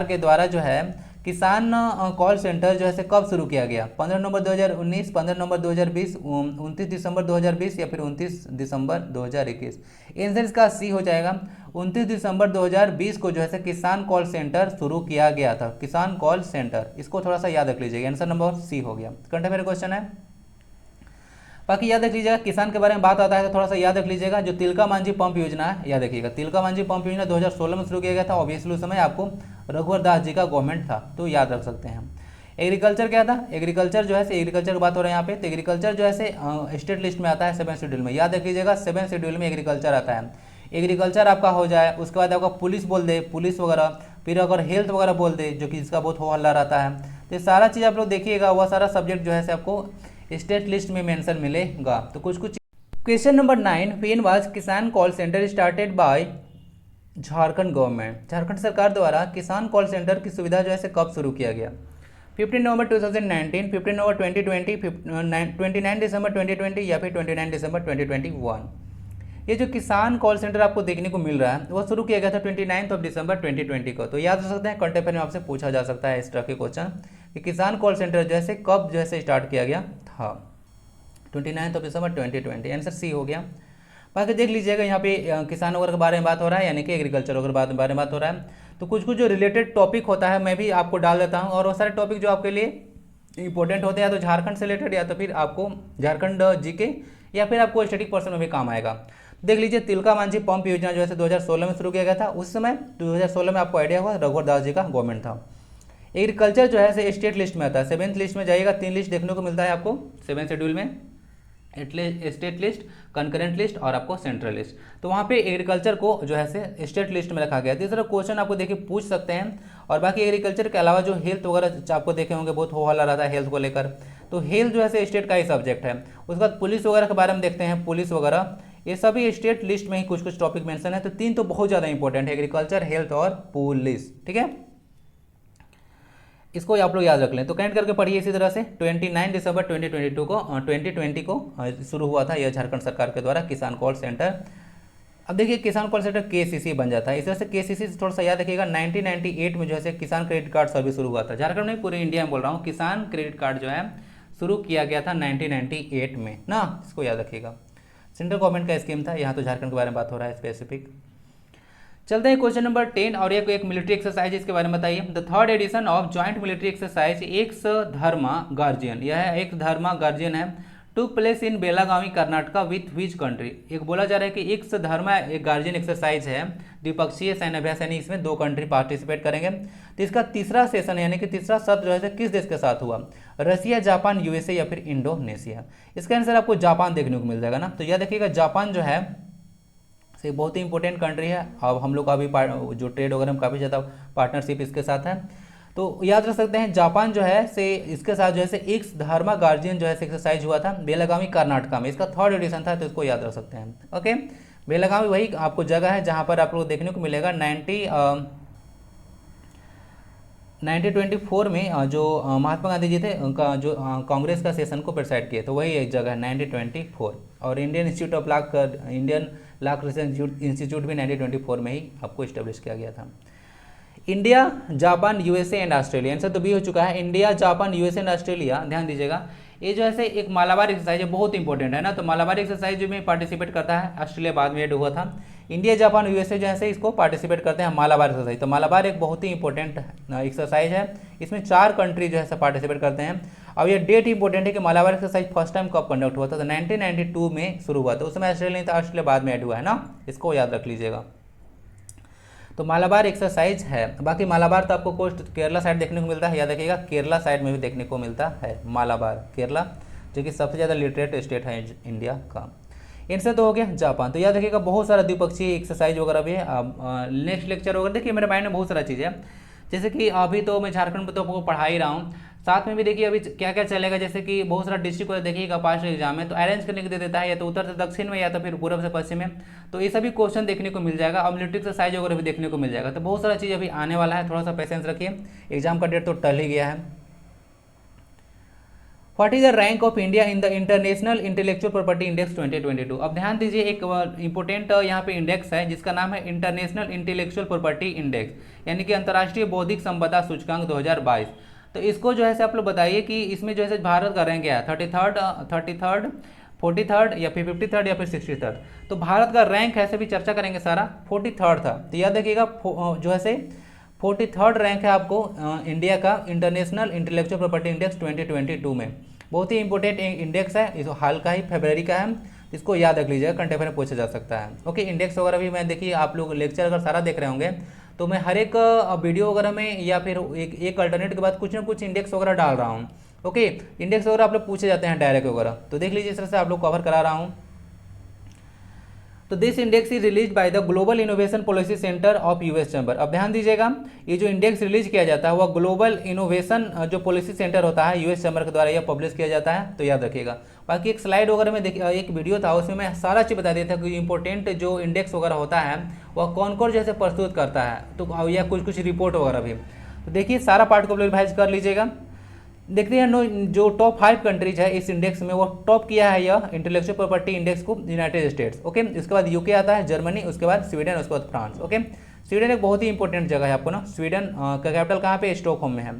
के द्वारा जो है किसान कॉल सेंटर जो है से कब शुरू किया गया? 15 नवंबर 2019, 15 नवंबर 2020, 29 दिसंबर 2020 या फिर 29 दिसंबर 2021? आंसर इसका सी हो जाएगा। 29 दिसंबर 2020 को जो है से किसान कॉल सेंटर शुरू किया गया था। किसान कॉल सेंटर, इसको थोड़ा सा याद रख लीजिएगा। आंसर नंबर सी हो गया। करंट अफेयर क्वेश्चन है। बाकी याद रख लीजिएगा, किसान के बारे में बात आता है तो थोड़ा सा याद रख लीजिएगा। जो तिलका मांझी पंप योजना है, याद रखिएगा, तिलका मांझी पंप योजना 2016 में शुरू किया गया था। ऑब्वियसली उस समय आपको रघुवर दास जी का गवर्नमेंट था, तो याद रख सकते हैं हम। एग्रीकल्चर क्या था? एग्रीकल्चर जो है से, एग्रीकल्चर की बात हो रहा है यहाँ पे, तो एग्रीकल्चर जो है से स्टेट लिस्ट में आता है 7 शेड्यूल में। याद रख लीजिएगा, 7 शेड्यूल में एग्रीकल्चर आता है। एग्रीकल्चर आपका हो जाए, उसके बाद आपका पुलिस बोल दे, पुलिस वगैरह, फिर अगर हेल्थ वगैरह बोल दे, जो कि इसका बहुत हो हल्ला रहता है, तो ये सारा चीज़ आप लोग देखिएगा, वह सारा सब्जेक्ट जो है से आपको स्टेट लिस्ट में मेंशन मिलेगा। तो कुछ क्वेश्चन नंबर 9, व्हेन वाज किसान call centre started by Jharkhand government? Jharkhand सरकार द्वारा किसान कॉल सेंटर की सुविधा जो है से कब शुरू किया गया? 15 नवंबर 2019, 15 नवंबर 2020, 29 दिसंबर 2020 या फिर 29 दिसंबर 2021? ये जो किसान कॉल सेंटर आपको देखने को मिल रहा है, वो शुरू किया गया था 29 दिसंबर 2020 को। तो याद रख सकते हैं, करंट अफेयर में आपसे पूछा जा सकता है इस तरह के क्वेश्चन कि किसान कॉल सेंटर जो है कब जो है स्टार्ट किया गया था? 29 दिसंबर 2020। आंसर सी हो गया। बाकी देख लीजिएगा, यहाँ पे किसान वगैरह के बारे में बात हो रहा है, यानी कि एग्रीकल्चर वगैरह बारे में बात हो रहा है। तो कुछ जो रिलेटेड टॉपिक होता है मैं भी आपको डाल देता हूँ, और वो सारे टॉपिक जो आपके लिए इंपॉर्टेंट होते हैं, या तो झारखंड से रिलेटेड, या तो फिर आपको झारखंड जीके, या फिर आपको स्टैटिक पर्सन में भी काम आएगा। देख लीजिए, तिलका मांझी पंप योजना जो है 2016 में शुरू किया गया था। उस समय 2016 में आपको आइडिया होगा रघुवर दास जी का गवर्नमेंट था। एग्रीकल्चर जो है स्टेट लिस्ट में आता है। 7th लिस्ट में जाइएगा, 3 लिस्ट देखने को मिलता है आपको 7 शेड्यूल में, स्टेट लिस्ट, कंकरेंट लिस्ट और आपको सेंट्रल लिस्ट। तो वहाँ पे एग्रीकल्चर को जो है से स्टेट लिस्ट में रखा गया। तो इस तरह क्वेश्चन आपको देखिए पूछ सकते हैं। और बाकी एग्रीकल्चर के अलावा जो हेल्थ वगैरह आपको देखे होंगे, बहुत हो हल्ला रहता है हेल्थ को लेकर, तो हेल्थ जो है से स्टेट का ही सब्जेक्ट है। उसके बाद पुलिस वगैरह के बारे में देखते हैं, पुलिस वगैरह ये सभी स्टेट लिस्ट में ही कुछ टॉपिक मेंशन है। तो 3 तो बहुत ज़्यादा इंपॉर्टेंट है, एग्रीकल्चर, हेल्थ और पुलिस। ठीक है, इसको आप लोग याद रख लें। तो कनेक्ट करके पढ़िए इसी तरह से। 29 दिसंबर 2020 को शुरू हुआ था यह झारखंड सरकार के द्वारा किसान कॉल सेंटर। अब देखिए, किसान कॉल सेंटर KCC बन जाता है। इस तरह से KCC से थोड़ा सा याद रखिएगा। 1998 में जो है किसान क्रेडिट कार्ड सर्विस शुरू हुआ था। झारखंड में, पूरे इंडिया में बोल रहा हूँ, किसान क्रेडिट कार्ड जो है शुरू किया गया था 1998 में ना, इसको याद रखिएगा। सेंट्रल गवर्नमेंट का स्कीम था। यहाँ तो झारखंड के बारे में बात हो रहा है स्पेसिफिक। चलते हैं क्वेश्चन नंबर 10, और एक मिलिट्री एक्सरसाइज, इसके बारे में बताइए। The 3rd edition of joint military exercise Ex Dharma Guardian, यह एक धर्मा गार्जियन है, took place in Belagavi Karnataka with which country? एक बोला जा रहा है कि एक्स धर्मा एक गार्जियन एक्सरसाइज है, द्विपक्षीय सैन्य अभ्यास, यानी इसमें 2 कंट्री पार्टिसिपेट करेंगे। तो इसका तीसरा सेशन, यानी कि तीसरा शब्द जो है किस देश के साथ हुआ? रसिया, जापान, USA या फिर इंडोनेशिया? इसका आंसर आपको जापान देखने को मिल जाएगा ना। तो यह देखिएगा, जापान जो है से बहुत ही इंपॉर्टेंट कंट्री है। अब हम लोग का भी जो ट्रेड वगैरह में काफ़ी ज़्यादा पार्टनरशिप इसके साथ है। तो याद रख सकते हैं, जापान जो है से इसके साथ जो है से एक्स धर्मा गार्जियन जो है एक्सरसाइज हुआ था बेलागावी कर्नाटका में। इसका 3rd एडिशन था, तो इसको याद रख सकते हैं। ओके, बेलागावी वही आपको जगह है जहाँ पर आप लोग देखने को मिलेगा 1924 में जो महात्मा गांधी जी थे, उनका जो कांग्रेस का सेशन को प्रेसाइड किए, तो वही एक जगह है 1924। और Indian institute of law, Indian law research institute भी 1924 में ही आपको इस्टेब्लिश किया गया था। India, Japan, USA and Australia, answer तो बी हो चुका है। India, Japan, USA and Australia, ध्यान दीजिएगा, ये जो है एक मालाबार एक्सरसाइज है, बहुत इंपॉर्टेंट है ना। तो मालाबार एक्सरसाइज में पार्टिसिपेट करता है, ऑस्ट्रेलिया बाद में ऐड हुआ था। इंडिया, जापान, USA जो है इसको पार्टिसिपेट करते हैं मालाबार एक्सरसाइज। तो मालाबार एक बहुत ही इंपॉर्टेंट एक्सरसाइज है, इसमें 4 कंट्री जो है पार्टिसिपेट करते हैं। अब ये डेट इंपॉर्टेंट है कि मालाबार एक्सरसाइज फर्स्ट टाइम कब कंडक्ट हुआ था? तो 1992 में शुरू हुआ था। उस समय ऑस्ट्रेलिया नहीं था, ऑस्ट्रेलिया बाद में ऐड हुआ है ना, इसको याद रख लीजिएगा। तो मालाबार एक्सरसाइज है। बाकी मालाबार तो आपको कोस्ट केरला साइड देखने को मिलता है, याद रखिएगा, केरला साइड में भी देखने को मिलता है मालाबार, केरला, जो कि सबसे ज़्यादा लिटरेट स्टेट है इंडिया का। इनसे तो हो गया जापान। तो याद रखिएगा, बहुत सारा द्विपक्षीय एक्सरसाइज वगैरह भी है। नेक्स्ट लेक्चर वगैरह देखिए, मेरे माइंड में बहुत सारा चीज़ है, जैसे कि अभी तो मैं झारखंड में तो आपको पढ़ा ही रहा हूँ, साथ में भी देखिए अभी क्या क्या चलेगा। जैसे कि बहुत सारा डिस्ट्रिक्ट को देखिएगा पास्ट एग्जाम में, तो अरेंज करने को दे देता है, या तो उत्तर से दक्षिण में, या तो फिर पूर्व से पश्चिम में। तो ये सभी क्वेश्चन देखने को मिल जाएगा। अब मिलिट्री एक्सरसाइज वगैरह भी देखने को मिल जाएगा। तो बहुत सारा चीज़ अभी आने वाला है, थोड़ा सा पेशेंस रखिए, एग्जाम का डेट तो टल ही गया है। What is the rank of India in the international intellectual property index 2022। अब ध्यान दीजिए, एक इंपोर्टेंट यहाँ पे इंडेक्स है जिसका नाम है इंटरनेशनल इंटेलेक्चुअल प्रॉपर्टी इंडेक्स, यानी कि अंतर्राष्ट्रीय बौद्धिक संपदा सूचकांक 2022। तो इसको जो है से आप लोग बताइए कि इसमें जो है भारत का रैंक क्या है, 33rd 43rd या फिर 53rd या फिर 63rd। तो भारत का रैंक ऐसे भी चर्चा करेंगे सारा, 43rd था। तो याद रखिएगा जो है से 43rd रैंक है आपको इंडिया का इंटरनेशनल इंटेलेक्चुअल प्रॉपर्टी इंडेक्स 2022 में। बहुत ही इंपॉर्टेंट इंडेक्स है, इस हाल का ही फरवरी का है, इसको याद रख लीजिएगा, कंटेंट में पूछा जा सकता है। ओके, इंडेक्स वगैरह भी मैं देखिए आप लोग लेक्चर अगर सारा देख रहे होंगे तो मैं हर एक वीडियो वगैरह में या फिर एक अल्टरनेट के बाद कुछ ना कुछ इंडेक्स वगैरह डाल रहा हूँ। ओके, इंडेक्स वगैरह आप लोग पूछे जाते हैं डायरेक्ट वगैरह, तो देख लीजिए इस तरह से आप लोग कवर करा रहा हूँ। तो this index is release by the global innovation policy centre of US chamber. अब ध्यान दीजिएगा, ये जो इंडेक्स रिलीज किया जाता है वह ग्लोबल इनोवेशन जो पॉलिसी सेंटर होता है यूएस चैम्बर के द्वारा यह पब्लिश किया जाता है, तो याद रखिएगा। बाकी एक स्लाइड वगैरह में देखिए, एक वीडियो था उसमें मैं सारा चीज़ बता दिया था कि इंपॉर्टेंट जो इंडेक्स वगैरह होता है वह कौन कौन जैसे प्रस्तुत करता है, तो या कुछ कुछ रिपोर्ट वगैरह भी। तो देखिए सारा पार्ट को रिवाइज कर लीजिएगा। देखते हैं जो टॉप 5 कंट्रीज है इस इंडेक्स में, वो टॉप किया है यह इंटेलेक्चुअल प्रॉपर्टी इंडेक्स को यूनाइटेड स्टेट्स। ओके, इसके बाद यूके आता है, जर्मनी, उसके बाद स्वीडन, उसके बाद फ्रांस। ओके, स्वीडन एक बहुत ही इंपॉर्टेंट जगह है आपको ना, स्वीडन का कैपिटल कहाँ पे, स्टॉकहोम में है।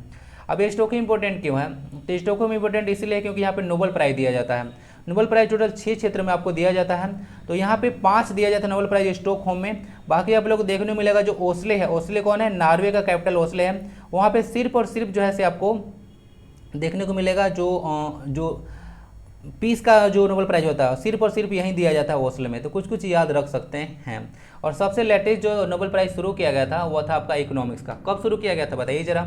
अब ये स्टॉकहोम इंपॉर्टेंट क्यों है, तो स्टॉकहोम इंपॉर्टेंट इसलिए क्योंकि यहाँ पे नोबेल प्राइज दिया जाता है। नोबेल प्राइज टोटल 6 क्षेत्र में आपको दिया जाता है, तो यहाँ पे 5 दिया जाता है नोबेल प्राइज स्टॉकहोम में। बाकी आप लोग को देखने को मिलेगा जो ओस्ले है, ओस्ले कौन है, नॉर्वे का कैपिटल ओस्ले है, वहाँ पे सिर्फ और सिर्फ जो है से आपको देखने को मिलेगा जो पीस का जो नोबेल प्राइज होता है सिर्फ और सिर्फ यहीं दिया जाता है ओस्लो में, तो कुछ कुछ याद रख सकते हैं। और सबसे लेटेस्ट जो नोबेल प्राइज शुरू किया गया था वो था आपका इकोनॉमिक्स का। कब शुरू किया गया था बताइए जरा।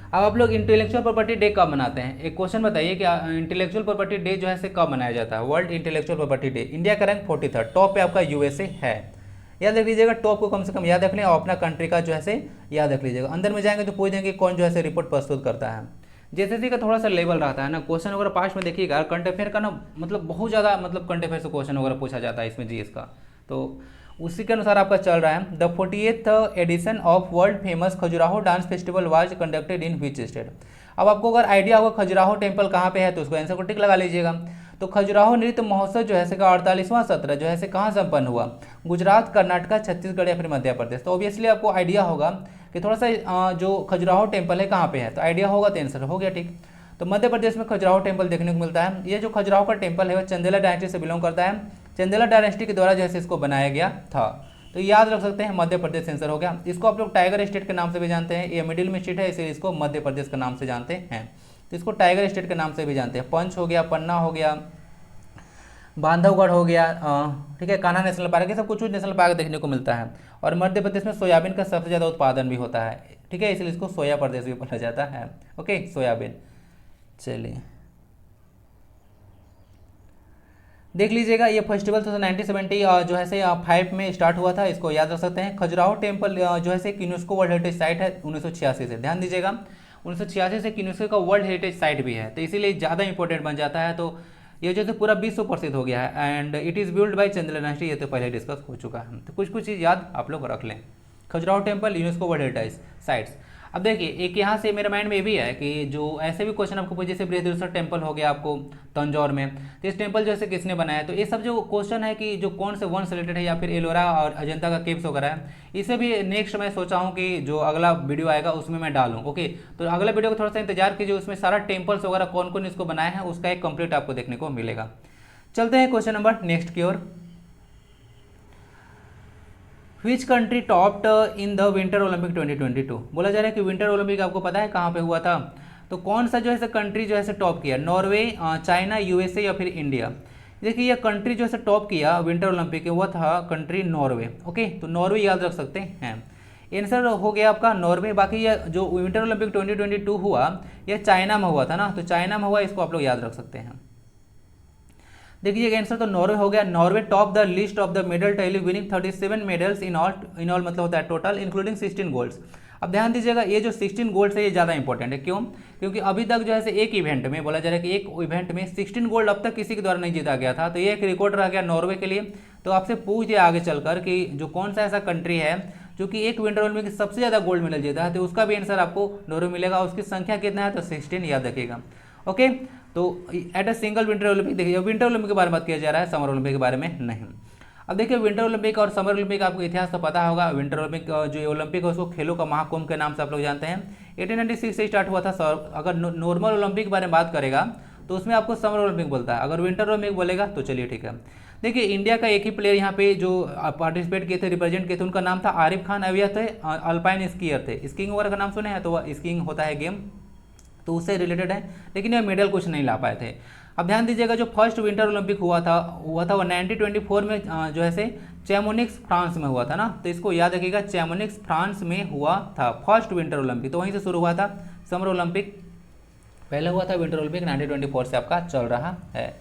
अब आप लोग इंटेलेक्चुअल प्रॉपर्टी डे कब मनाते हैं, एक क्वेश्चन बताइए कि इंटेलेक्चुअल प्रॉपर्टी डे जो है से कब मनाया जाता है। World intellectual property day, India का रैंक 43rd, टॉप पे आपका यूएसए है। याद रख लीजिएगा, टॉप को कम से कम याद रख लें और अपना कंट्री का जो है से याद रख लीजिएगा। अंदर में जाएंगे तो पूछ देंगे कौन जो है से रिपोर्ट प्रस्तुत करता है। जैसे का थोड़ा सा लेवल रहता है ना, क्वेश्चन वगैरह पास में देखिएगा, करंट अफेयर का ना मतलब बहुत ज़्यादा मतलब करंट अफेयर से क्वेश्चन वगैरह पूछा जाता है इसमें जीएस का, तो उसी के अनुसार आपका चल रहा है। The 48th edition of world famous Khajuraho dance festival was conducted in which state. अब आपको अगर आइडिया होगा खजुराहो टेम्पल कहाँ पे है तो उसको आंसर को टिक लगा लीजिएगा। तो खजुराहो नृत्य महोत्सव जो है से का 48वां सत्र जो है से कहाँ संपन्न हुआ, गुजरात, कर्नाटक, छत्तीसगढ़ या फिर मध्य प्रदेश। तो ऑब्वियसली आपको आइडिया होगा कि थोड़ा सा जो खजुराहो टेम्पल है कहाँ पे है, तो आइडिया होगा तो आंसर हो गया ठीक। तो मध्य प्रदेश में खजुराहो टेम्पल देखने को मिलता है। ये जो खजुराहो का टेम्पल है वह चंदेला डायनेस्टी से बिलोंग करता है, चंदेला डायनेस्टी के द्वारा जो है इसको बनाया गया था। तो याद रख सकते हैं मध्य प्रदेश आंसर हो गया। इसको आप लोग टाइगर स्टेट के नाम से भी जानते हैं, ये मिडिल में स्टेट है इसलिए इसको मध्य प्रदेश के नाम से जानते हैं। तो इसको टाइगर स्टेट के नाम से भी जानते हैं। पंच हो गया, पन्ना हो गया, बांधवगढ़ हो गया, ठीक है, कान्हा नेशनल पार्क, ये सब कुछ नेशनल पार्क देखने को मिलता है। और मध्य प्रदेश में सोयाबीन का सबसे ज़्यादा उत्पादन भी होता है, ठीक है, इसलिए इसको सोया प्रदेश भी बोला जाता है। Okay, soybean. चलिए देख लीजिएगा, ये फेस्टिवल 1970 जो है से 5 में स्टार्ट हुआ था, इसको याद रख सकते हैं। खजुराहो टेम्पल जो है से यूनेस्को वर्ल्ड हेरिटेज साइट है 1986 से, ध्यान दीजिएगा 1986 से यूनेस्को का वर्ल्ड हेरिटेज साइट भी है, तो इसीलिए ज़्यादा इंपॉर्टेंट बन जाता है। तो ये जो है पूरा विश्व प्रसिद्ध हो गया है and it is build by Chandela dynasty, ये तो पहले डिस्कस हो चुका है। तो कुछ कुछ चीज़ याद आप लोग रख लें। Khajuraho temple UNESCO world heritage sites. अब देखिए एक यहाँ से मेरे माइंड में ये भी है कि जो ऐसे भी क्वेश्चन आपको पूछे, जैसे बृहदेश्वर टेम्पल हो गया आपको तंजौर में, तो इस टेम्पल जैसे किसने बनाया, तो ये सब जो क्वेश्चन है कि जो कौन से वन से रिलेटेड है या फिर एलोरा और अजंता का केव्स वगैरह है, इसे भी नेक्स्ट मैं सोचा हूँ कि जो अगला वीडियो आएगा उसमें मैं डालूँ। ओके, तो अगला वीडियो को थोड़ा सा इंतजार कीजिए, उसमें सारा टेम्पल्स वगैरह कौन कौन इसको बनाया है उसका एक कंप्लीट आपको देखने को मिलेगा। चलते हैं क्वेश्चन नंबर नेक्स्ट की ओर। Which country topped in the winter Olympic 2022। बोला जा रहा है कि विंटर ओलंपिक आपको पता है कहाँ पे हुआ था, तो कौन सा जो है कंट्री जो है टॉप किया, नॉर्वे, चाइना, यूएसए या फिर इंडिया। देखिए ये कंट्री जो है टॉप किया विंटर ओलंपिक वो था कंट्री नॉर्वे। ओके, तो नॉर्वे याद रख सकते हैं, आंसर हो गया आपका नॉर्वे। बाकी ये जो विंटर ओलंपिक 2022 हुआ यह चाइना में हुआ था ना, तो चाइना में हुआ, इसको आप लोग याद रख सकते हैं। देखिए आंसर तो नॉर्वे हो गया। Norway top the list of the medal tally winning 37 medals in all मतलब होता है टोटल इंक्लूडिंग 16 गोल्ड्स। अब ध्यान दीजिएगा ये जो 16 गोल्ड्स है ये ज़्यादा इंपॉर्टेंट है, क्यों, क्योंकि अभी तक जो है एक इवेंट में बोला जा रहा है कि एक इवेंट में 16 गोल्ड अब तक किसी के द्वारा नहीं जीता गया था, तो ये एक रिकॉर्ड रह गया नॉर्वे के लिए। तो आपसे पूछ दिया आगे चलकर कि जो कौन सा ऐसा कंट्री है जो कि एक विंटर ओलंपिक सबसे ज़्यादा गोल्ड मेडल जीता है, तो उसका भी आंसर आपको नोरो मिलेगा। उसकी संख्या कितना है, तो 16 याद रखिएगा। ओके, तो at a single winter Olympic, देखिए विंटर ओलंपिक के बारे में बात किया जा रहा है, समर ओलंपिक के बारे में नहीं। अब देखिए विंटर ओलंपिक और समर ओलंपिक आपको इतिहास तो पता होगा। विंटर ओलंपिक जो ओलंपिक है उसको खेलों का महाकुंभ के नाम से आप लोग जानते हैं। 1896 से स्टार्ट हुआ था। अगर नॉर्मल ओलंपिक के बारे में बात करेगा तो उसमें आपको समर ओलंपिक बोलता है, अगर विंटर ओलंपिक बोलेगा तो चलिए ठीक है। देखिए इंडिया का एक ही प्लेयर यहाँ पे जो पार्टिसिपेट किए थे, रिप्रेजेंट किए थे, उनका नाम था आरिफ खान। अब यह थे अल्पाइन स्कीयर थे। स्कीइंग वगैरह का नाम सुने हैं, तो वह स्कीइंग होता है गेम, तो उससे रिलेटेड है, लेकिन यह मेडल कुछ नहीं ला पाए थे। अब ध्यान दीजिएगा, जो फर्स्ट विंटर ओलंपिक हुआ था वो 1924 में जो है से चैमोनिक्स फ्रांस में हुआ था ना, तो इसको याद रखिएगा, चैमोनिक्स फ्रांस में हुआ था फर्स्ट विंटर ओलंपिक, तो वहीं से शुरू हुआ था। समर ओलंपिक पहले हुआ था, विंटर ओलंपिक 1924 से आपका चल रहा है।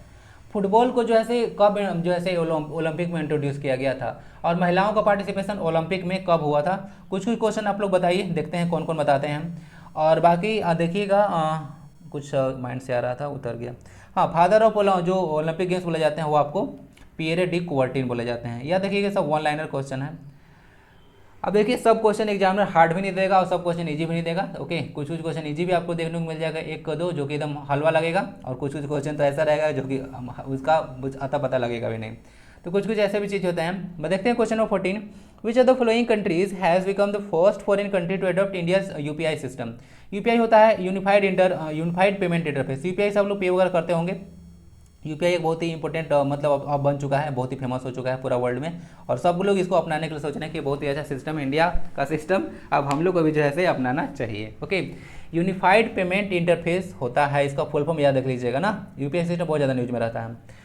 फुटबॉल को जो है से कब जो है से ओलंपिक में इंट्रोड्यूस किया गया था, और महिलाओं का पार्टिसिपेशन ओलंपिक में कब हुआ था, कुछ कुछ क्वेश्चन आप लोग बताइए, देखते हैं कौन कौन बताते हैं। और बाकी देखिएगा, कुछ माइंड से आ रहा था उतर गया। हाँ, फादर ऑफ जो ओलंपिक गेम्स बोले जाते हैं वो आपको पियरे डी कुबर्टिन बोले जाते हैं। या देखिएगा सब वन लाइनर क्वेश्चन है। अब देखिए सब क्वेश्चन एग्जामिनर हार्ड भी नहीं देगा और सब क्वेश्चन इजी भी नहीं देगा। ओके, कुछ कुछ क्वेश्चन इजी भी आपको देखने को मिल जाएगा, एक दो जो कि एकदम हलवा लगेगा, और कुछ कुछ क्वेश्चन तो ऐसा रहेगा जो कि उसका अता पता लगेगा भी नहीं। तो कुछ कुछ ऐसे भी चीज़ होते हैं। देखते हैं question number 14, which of the following countries has become the first foreign country to adopt India's UPI system. UPI होता है यूनिफाइड पेमेंट इंटरफेस। यूपीआई से आप लोग पे वगैरह करते होंगे। यूपीआई एक बहुत ही इंपॉर्टेंट मतलब अब बन चुका है, बहुत ही फेमस हो चुका है पूरा वर्ल्ड में, और सब लोग इसको अपनाने के लिए सोच रहे हैं कि बहुत ही अच्छा सिस्टम इंडिया का सिस्टम अब हम लोग को भी जो है से अपनाना चाहिए। ओके, यूनिफाइड पेमेंट इंटरफेस होता है, इसका फुल फॉर्म याद रख लीजिएगा ना। यूपीआई सिस्टम बहुत ज़्यादा न्यूज में रहता है।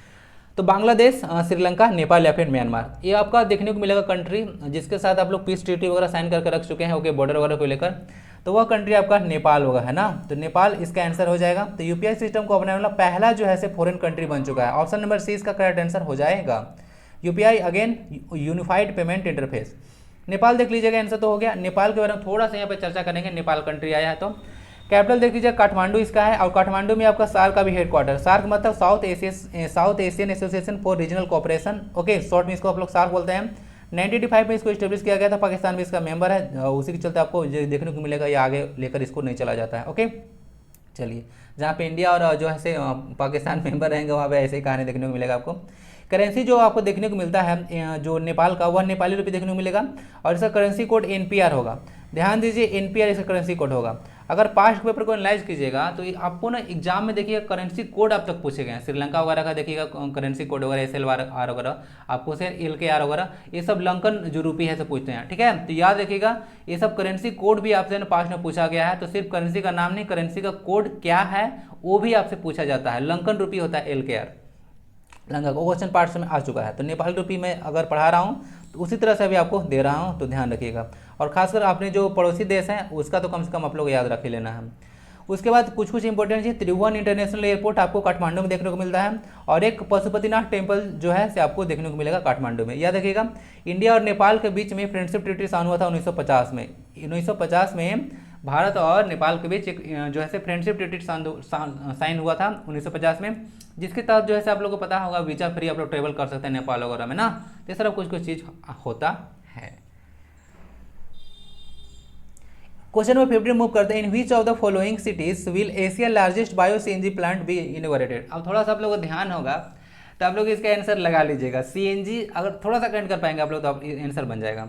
तो बांग्लादेश, श्रीलंका, नेपाल या फिर म्यांमार, ये आपका देखने को मिलेगा कंट्री जिसके साथ आप लोग पीस ट्रीटी वगैरह साइन करके रख चुके हैं। ओके, बॉर्डर वगैरह को लेकर, तो वह कंट्री आपका नेपाल होगा, है ना। तो नेपाल इसका आंसर हो जाएगा। तो यूपीआई सिस्टम को अपनाने वाला पहला जो है से फॉरेन कंट्री बन चुका है। ऑप्शन नंबर सी इसका करेक्ट आंसर हो जाएगा। UPI again unified payment interface. Nepal देख लीजिएगा, आंसर तो हो गया। नेपाल के बारे में थोड़ा सा यहाँ पे चर्चा करेंगे, नेपाल कंट्री आया है तो। कैपिटल देख लीजिए, काठमांडू इसका है, और काठमांडू में आपका सार्क का भी हेडक्वार्टर। सार्क मतलब south Asian association for regional cooperation. Okay, short में इसको आप लोग सार्क बोलते हैं। 1985 में इसको स्टेब्लिश किया गया था, पाकिस्तान भी इसका मेंबर है, उसी के चलते आपको देखने को मिलेगा ये आगे लेकर इसको नहीं चला जाता है। ओके, चलिए, जहाँ पे इंडिया और जो है से पाकिस्तान मेंबर रहेंगे वहाँ पे ऐसे ही कहानी देखने को मिलेगा आपको। करेंसी जो आपको देखने को मिलता है जो नेपाल का, वह नेपाली रुपये देखने को मिलेगा, और इसका करेंसी कोड एनपीआर होगा। ध्यान दीजिए, एनपीआर इसका करेंसी कोड होगा। अगर पास्ट पेपर को एनालाइज कीजिएगा तो आपको ना एग्जाम में देखिएगा करेंसी कोड अब तक पूछे गए हैं। श्रीलंका वगैरह का देखिएगा करेंसी कोड वगैरह, SLR वगैरह, आपको से LKR वगैरह, ये सब लंकन जो रुपी है से पूछते हैं। ठीक है, तो याद रखिएगा ये सब करेंसी कोड भी आपसे पास्ट में पूछा गया है। तो सिर्फ करेंसी का नाम नहीं, करेंसी का कोड क्या है वो भी आपसे पूछा जाता है। लंकन रुपी होता है LKR, लंका को क्वेश्चन पार्ट्स में आ चुका है। तो नेपाल रुपी में अगर पढ़ा रहा हूँ तो उसी तरह से अभी आपको दे रहा हूँ, तो ध्यान रखिएगा। और खासकर अपने जो पड़ोसी देश हैं उसका तो कम से कम आप लोग याद रख ही लेना है। उसके बाद कुछ कुछ इंपॉर्टेंट चीज, त्रिभुवन इंटरनेशनल एयरपोर्ट आपको काठमांडू में देखने को मिलता है, और एक पशुपतिनाथ टेम्पल जो है से आपको देखने को मिलेगा काठमांडू में। याद रखिएगा, इंडिया और नेपाल के बीच में फ्रेंडशिप ट्रीटी साइन हुआ था 1950 में। 1950 में भारत और नेपाल के बीच एक जो है से फ्रेंडशिप ट्रीटी साइन हुआ था 1950 में, जिसके तहत जो है से आप लोगों को पता होगा वीजा फ्री आप लोग ट्रेवल कर सकते हैं नेपाल वगैरह में ना। तो इस तरह कुछ कुछ चीज़ होता है। क्वेश्चन नंबर 15 मूव करते हैं। In which of the following cities will Asia largest bio CNG plant be innovated. अब थोड़ा सा आप लोगों को ध्यान होगा तो आप लोग इसका आंसर लगा लीजिएगा। सीएनजी अगर थोड़ा सा कनेक्ट कर पाएंगे आप लोग तो आंसर बन जाएगा।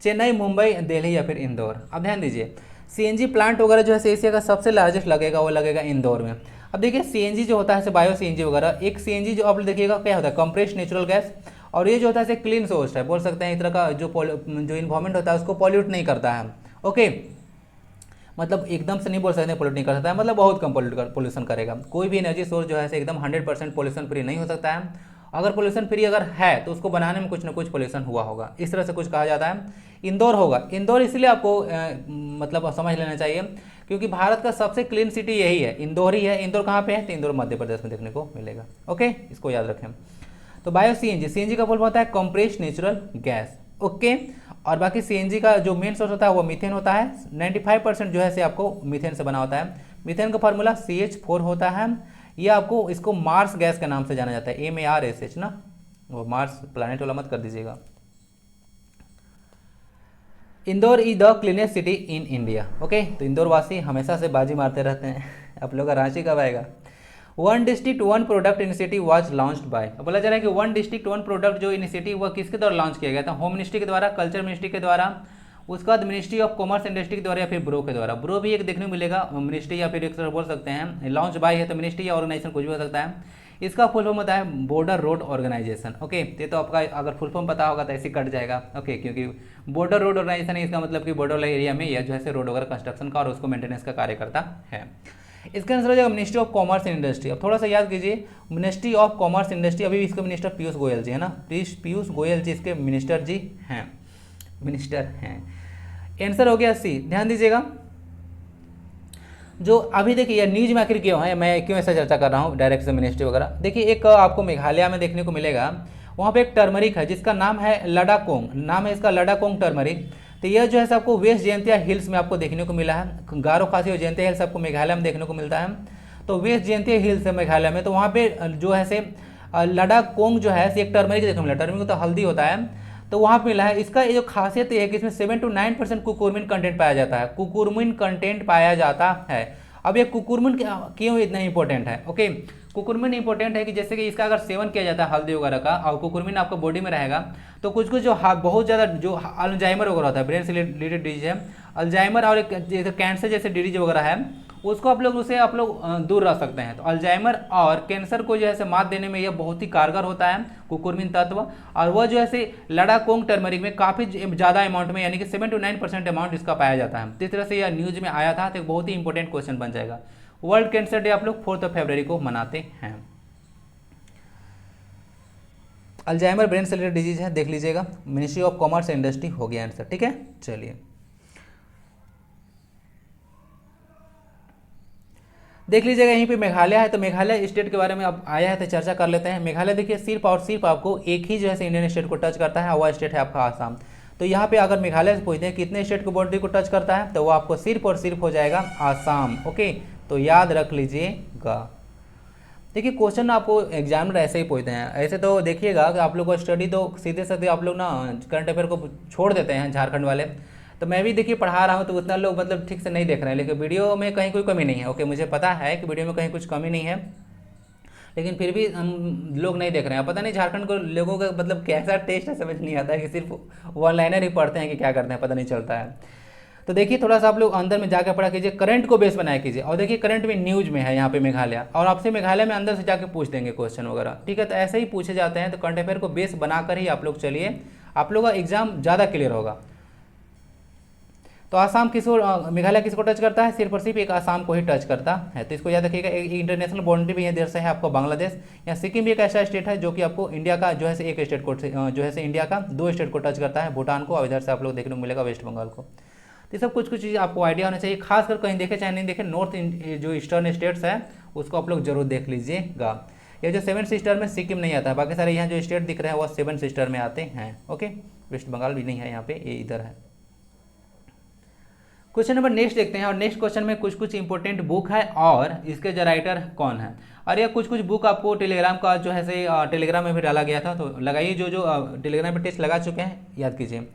चेन्नई, मुंबई, दिल्ली या फिर इंदौर। अब ध्यान दीजिए, सीएनजी प्लांट वगैरह जो है एशिया का सबसे लार्जेस्ट लगेगा वो लगेगा इंदौर में। अब देखिए सीएनजी जो होता है बायो सीएनजी वगैरह, एक सीएनजी जो आप देखिएगा क्या होता है, कंप्रेस्ड नेचुरल गैस, और ये जो होता है क्लीन सोर्स है, बोल सकते हैं इस तरह का जो इन्वायरमेंट होता है उसको पॉल्यूट नहीं करता है। ओके, मतलब एकदम से नहीं बोल सकते पॉल्यूट नहीं कर सकता है, मतलब बहुत कम पोल्यूशन करेगा। कोई भी एनर्जी सोर्स जो है एकदम 100% पोल्यूशन फ्री नहीं हो सकता है। अगर पोल्यूशन फ्री अगर है तो उसको बनाने में कुछ ना कुछ पोल्यूशन हुआ होगा, इस तरह से कुछ कहा जाता है। इंदौर होगा, इंदौर इसलिए आपको मतलब समझ लेना चाहिए क्योंकि भारत का सबसे क्लीन सिटी यही है, इंदौर ही है। इंदौर कहाँ पे है, तो इंदौर मध्य प्रदेश में देखने को मिलेगा। ओके, इसको याद रखें। तो बायो सीएनजी, सीएनजी का फुल होता है कंप्रेस्ड नेचुरल गैस। ओके, और बाकी सीएनजी का जो मेन सोर्स होता है वो मीथेन होता है। 95% जो है से आपको मीथेन से बना होता है। मीथेन का फार्मूला CH4 होता है। ये आपको इसको मार्स गैस के नाम से जाना जाता है, MARSH ना, वो मार्स प्लैनेट वाला मत कर दीजिएगा। Indore is the cleanest city in India. Okay, तो इंदौर वासी हमेशा से बाजी मारते रहते हैं। आप लोग का रांची कब आएगा? One district one product initiative was launched by, बोला जा रहा है कि वन डिस्ट्रिक्ट वन प्रोडक्ट जो इनिशिएटिव वह किसके द्वारा लॉन्च किया गया था? होम मिनिस्ट्री के द्वारा, कल्चर मिनिस्ट्री के द्वारा, उसके बाद मिनिस्ट्री ऑफ कॉमर्स इंडस्ट्री के द्वारा, या फिर ब्रो के द्वारा। ब्रो भी एक देखने को मिलेगा, मिनिस्ट्री या फिर एक तरह बोल सकते हैं। लॉन्च बाय है तो मिनिस्ट्री या ऑर्गेनाइजेशन कुछ भी हो सकता है। इसका फुल फॉर्म होता है बॉर्डर रोड ऑर्गेनाइजेशन। ओके, ये तो आपका अगर फुल फॉर्म पता होगा तो ऐसे कट जाएगा। ओके, क्योंकि बॉर्डर रोड ऑर्गेनाइजेशन है, इसका मतलब कि बॉर्डर एरिया में या जो है रोड वगैरह कंस्ट्रक्शन का और उसको मेंटेनेंस का कार्य करता है। इसका आंसर हो जाएगा ministry of commerce and industry. अब थोड़ा सा याद कीजिए, मिनिस्ट्री ऑफ कॉमर्स इंडस्ट्री, अभी इसके मिनिस्टर पीयूष गोयल जी है ना, पीयूष गोयल जी इसके मिनिस्टर जी हैं, मिनिस्टर हैं। आंसर हो गया सी। ध्यान दीजिएगा, जो अभी देखिए न्यूज में आखिर क्यों है, मैं क्यों ऐसा चर्चा कर रहा हूँ डायरेक्ट से मिनिस्ट्री वगैरह। देखिए एक आपको मेघालय में देखने को मिलेगा, वहाँ पे एक टर्मरिक है जिसका नाम है लडाकोंग, नाम है इसका लडाकोंग टर्मरिक। तो यह जो है आपको वेस्ट जयंतिया हिल्स में आपको देखने को मिला है। गारो खासी और जयंतिया हिल्स आपको मेघालय में देखने को मिलता है। तो वेस्ट जयंतिया हिल्स है मेघालय में, तो वहाँ पे जो है से लडाकोंग जो है एक टर्मरिक देखने को मिला। टर्मरिक तो हल्दी होता है, तो वहाँ पे मिला है। इसका जो खासियत ये है कि इसमें 7 to 9% कुकुरमिन कंटेंट पाया जाता है, कुकुरमिन कंटेंट पाया जाता है। अब ये कुकुरमिन क्यों इतना इंपॉर्टेंट है? ओके, कुकुरमिन इंपॉर्टेंट है कि जैसे कि इसका अगर सेवन किया जाता है हल्दी वगैरह का और कुकुरमिन आपका बॉडी में रहेगा, तो कुछ कुछ जो बहुत ज़्यादा जो अल्जाइमर वगैरह होता है, ब्रेन से रिलेटेड डिजीज है, अल्जाइमर और कैंसर जैसे डिजीज वगैरह है, उसको आप लोग दूर रख सकते हैं। तो अल्जाइमर और कैंसर को जो है मात देने में यह बहुत ही कारगर होता है कुकुरमिन तत्व। और वह जो है लडाकोंग टर्मरिक में काफ़ी ज़्यादा अमाउंट में, यानी कि 7 to 9% अमाउंट इसका पाया जाता है। तो इस तरह से यह न्यूज में आया था, तो एक बहुत ही इंपॉर्टेंट क्वेश्चन बन जाएगा। वर्ल्ड कैंसर डे आप लोग 4 फरवरी को मनाते हैं। अल्जाइमर ब्रेन से रिलेटेड डिजीज है, देख लीजिएगा। Ministry of commerce and industry हो गया आंसर। ठीक है, चलिए देख लीजिएगा, यहीं पे मेघालय है, तो मेघालय स्टेट के बारे में अब आया है तो चर्चा कर लेते हैं। मेघालय देखिए सिर्फ और सिर्फ आपको एक ही जो है इंडियन स्टेट को टच करता है, वह स्टेट है आपका आसाम। तो यहाँ पे अगर मेघालय से पूछते हैं कितने स्टेट को बाउंड्री को टच करता है, तो वो आपको सिर्फ और सिर्फ हो जाएगा आसाम। ओके, तो याद रख लीजिएगा। देखिए क्वेश्चन आपको एग्जामिनर ऐसे ही पूछते हैं। ऐसे तो देखिएगा कि आप लोग को स्टडी तो सीधे सीधे आप लोग ना करंट अफेयर को छोड़ देते हैं झारखंड वाले। तो मैं भी देखिए पढ़ा रहा हूँ तो उतना लोग मतलब ठीक से नहीं देख रहे हैं, लेकिन वीडियो में कहीं कोई कमी नहीं है। ओके, मुझे पता है कि वीडियो में कहीं कुछ कमी नहीं है, लेकिन फिर भी हम लोग नहीं देख रहे हैं। पता नहीं झारखंड को लोगों का मतलब कैसा टेस्ट है, समझ नहीं आता है कि सिर्फ वन लाइनर ही पढ़ते हैं कि क्या करते हैं, पता नहीं चलता है। तो देखिए थोड़ा सा आप लोग अंदर में जाकर पढ़ा कीजिए, करंट को बेस बनाया कीजिए। और देखिए करंट में न्यूज में है यहाँ पे मेघालय, और आपसे मेघालय में अंदर से जाके पूछ देंगे क्वेश्चन वगैरह। ठीक है, तो ऐसे ही पूछे जाते हैं। तो करंट अफेयर को बेस बनाकर ही आप लोग चलिए, आप लोग का एग्जाम ज़्यादा क्लियर होगा। तो आसाम किसको, मेघालय किसको टच करता है? सिर्फ और सिर्फ एक आसाम को ही टच करता है। तो इसको याद रखिएगा। एक इंटरनेशनल बाउंड्री भी देश से है आपको बांग्लादेश, या सिक्किम भी एक ऐसा स्टेट है जो कि आपको इंडिया का जो है एक स्टेट को जो है इंडिया का 2 स्टेट को टच करता है, भूटान को, और इधर से आप लोग देखने को मिलेगा वेस्ट बंगाल को। तो सब कुछ चीज़ आपको आइडिया होना चाहिए, खासकर कहीं देखे चाहे नहीं देखे, नॉर्थ जो ईस्टर्न स्टेट्स है उसको आप लोग जरूर देख लीजिएगा। ये जो 7 सिस्टर में सिक्किम नहीं आता है, बाकी सारे यहाँ जो स्टेट दिख रहे हैं वो 7 सिस्टर में आते हैं। ओके, वेस्ट बंगाल भी नहीं है यहाँ पे, ये इधर है। क्वेश्चन नंबर नेक्स्ट देखते हैं, और नेक्स्ट क्वेश्चन में कुछ कुछ इंपॉर्टेंट बुक है और इसके जो राइटर कौन है। और ये कुछ कुछ बुक आपको टेलीग्राम का जो है टेलीग्राम में भी डाला गया था, तो लगाइए जो जो टेलीग्राम पे टेस्ट लगा चुके हैं याद कीजिए।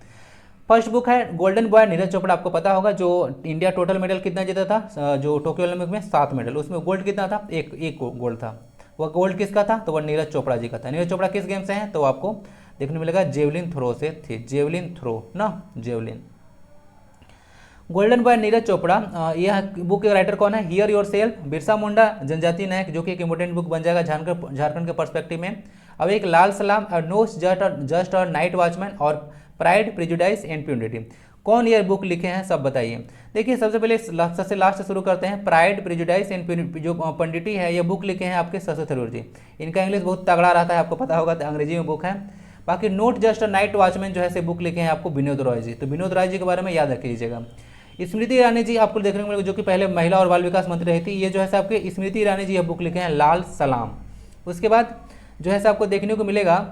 फर्स्ट बुक है गोल्डन बॉय, नीरज चोपड़ा, आपको पता होगा। जो इंडिया टोटल मेडल कितना जीता था जो टोक्यो ओलंपिक में? 7 मेडल, उसमें गोल्ड कितना था? एक गोल्ड था। वह गोल्ड किसका था? तो वह नीरज चोपड़ा जी का था। नीरज चोपड़ा किस गेम से हैं? तो आपको देखने को मिलेगा जेवलिन थ्रो से थी, जेवलिन थ्रो ना, javelin. Golden boy Neeraj Chopra, यह बुक के राइटर कौन है? Here your self, Birsa Munda जनजातीय नायक, जो कि एक इंपॉर्टेंट बुक बन जाएगा झारखंड के पर्सपेक्टिव में। अब एक लाल सलाम, नो जस्ट और नाइट वॉचमैन, और प्राइड प्रेजुडाइस एंड प्यूनिटी। कौन ये बुक लिखे हैं सब बताइए। देखिए सबसे पहले सबसे लास्ट से शुरू करते हैं। प्राइड प्रेजुडाइस एंड जो पंडिटी है, ये बुक लिखे हैं आपके शशि थरूर जी। इनका इंग्लिश बहुत तगड़ा रहता है, आपको पता होगा, तो अंग्रेजी में बुक है। बाकी नोट जस्ट और नाइट वॉचमैन जो है बुक लिखे हैं आपको विनोद रॉय जी। तो विनोद रॉय जी के बारे में याद रख लीजिएगा। स्मृति ईरानी जी आपको देखने को मिलेगा, जो कि पहले महिला और बाल विकास मंत्री रही थी। ये जो है आपके स्मृति ईरानी जी यह बुक लिखे हैं लाल सलाम। उसके बाद जो है आपको देखने को मिलेगा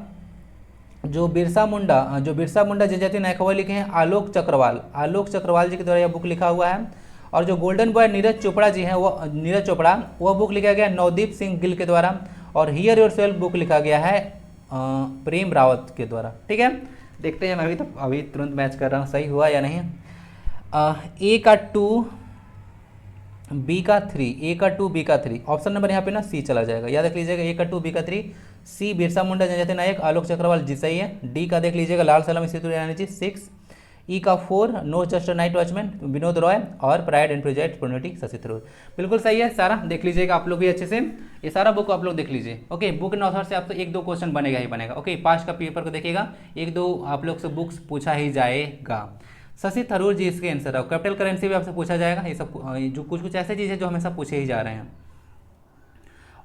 जो बिरसा मुंडा जनजातीय नायक वह लिखे हैं आलोक चक्रवाल जी के द्वारा यह बुक लिखा हुआ है। और जो गोल्डन बॉय नीरज चोपड़ा जी हैं वह बुक लिखा गया नवदीप सिंह गिल के द्वारा। और हियर योर सेल्फ बुक लिखा गया है प्रेम रावत के द्वारा। ठीक है, देखते हैं, मैं अभी तुरंत मैच कर रहा हूँ, सही हुआ या नहीं। ए का 2 बी का 3, ए का 2 बी का 3, ऑप्शन नंबर यहाँ पे ना सी चला जाएगा, याद रख लीजिएगा। ए का 2 बी का 3, सी बिरसा मुंडा जनजाति नायक आलोक चक्रवाल जी सही है। डी का देख लीजिएगा लाल सलामी सेतु रैना जी 6। ई का 4 no just night watchman Vinod Roy, और प्राइड एंड प्रेजुडिस पूर्णिटी शशि थरूर। बिल्कुल सही है सारा, देख लीजिएगा आप लोग भी अच्छे से, ये सारा बुक आप लोग देख लीजिए। ओके, बुक एंड ऑथर से आपसे 1-2 क्वेश्चन बनेगा ही बनेगा। ओके, पास्ट का पेपर को देखिएगा, 1-2 आप लोग से बुक्स पूछा ही जाएगा। शशि थरूर जी इसके आंसर है। कैपिटल करेंसी भी आपसे पूछा जाएगा, ये सब जो कुछ ऐसे चीज़ें जो हमेशा पूछे ही जा रहे हैं।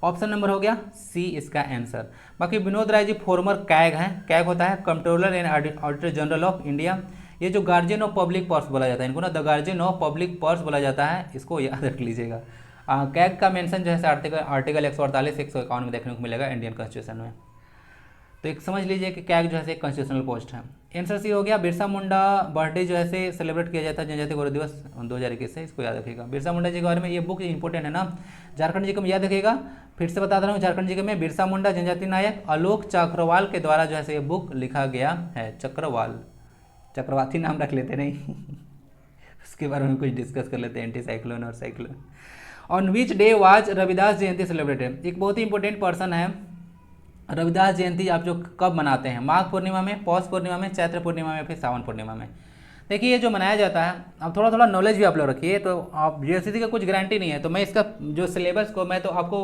ऑप्शन नंबर हो गया सी इसका आंसर। बाकी विनोद राय जी फॉर्मर कैग हैं, कैग होता है controller and auditor general of India. ये जो गार्जियन ऑफ पब्लिक पर्स बोला जाता है इनको ना, the guardian of public purse बोला जाता है, इसको याद रख लीजिएगा। कैग का मेंशन जो है आर्टिकल 148 151 में देखने को मिलेगा इंडियन कॉन्स्टिट्यूशन में। तो एक समझ लीजिए कि कैग जो है एक कॉन्स्टिट्यूशनल पोस्ट है। आंसर सी हो गया। बिरसा मुंडा बर्थडे जो है सेलिब्रेट किया जाता है जनजातीय गौरव दिवस 2021 से, इसको याद रखिएगा। बिरसा मुंडा जी के बारे में ये बुक इंपॉर्टेंट है ना, झारखंड जी को याद रखिएगा। फिर से बता रहा हूँ, झारखंड जी के में बिरसा मुंडा जनजातीय नायक आलोक चक्रवाल के द्वारा जो है ये बुक लिखा गया है। चक्रवाल, चक्रवाती नाम रख लेते नहीं उसके बारे में कुछ डिस्कस कर लेते हैं, एंटी साइक्लोन और cyclone. On which day was Ravidas Jayanti celebrated, एक बहुत ही इंपॉर्टेंट पर्सन है। रविदास जयंती आप जो कब मनाते हैं, माघ पूर्णिमा में, पौष पूर्णिमा में, चैत्र पूर्णिमा में, फिर सावन पूर्णिमा में। देखिए ये जो मनाया जाता है, अब थोड़ा थोड़ा नॉलेज भी आप लोग रखिए। तो आप यूनिवर्सिटी का कुछ गारंटी नहीं है, तो मैं इसका जो सिलेबस को मैं तो आपको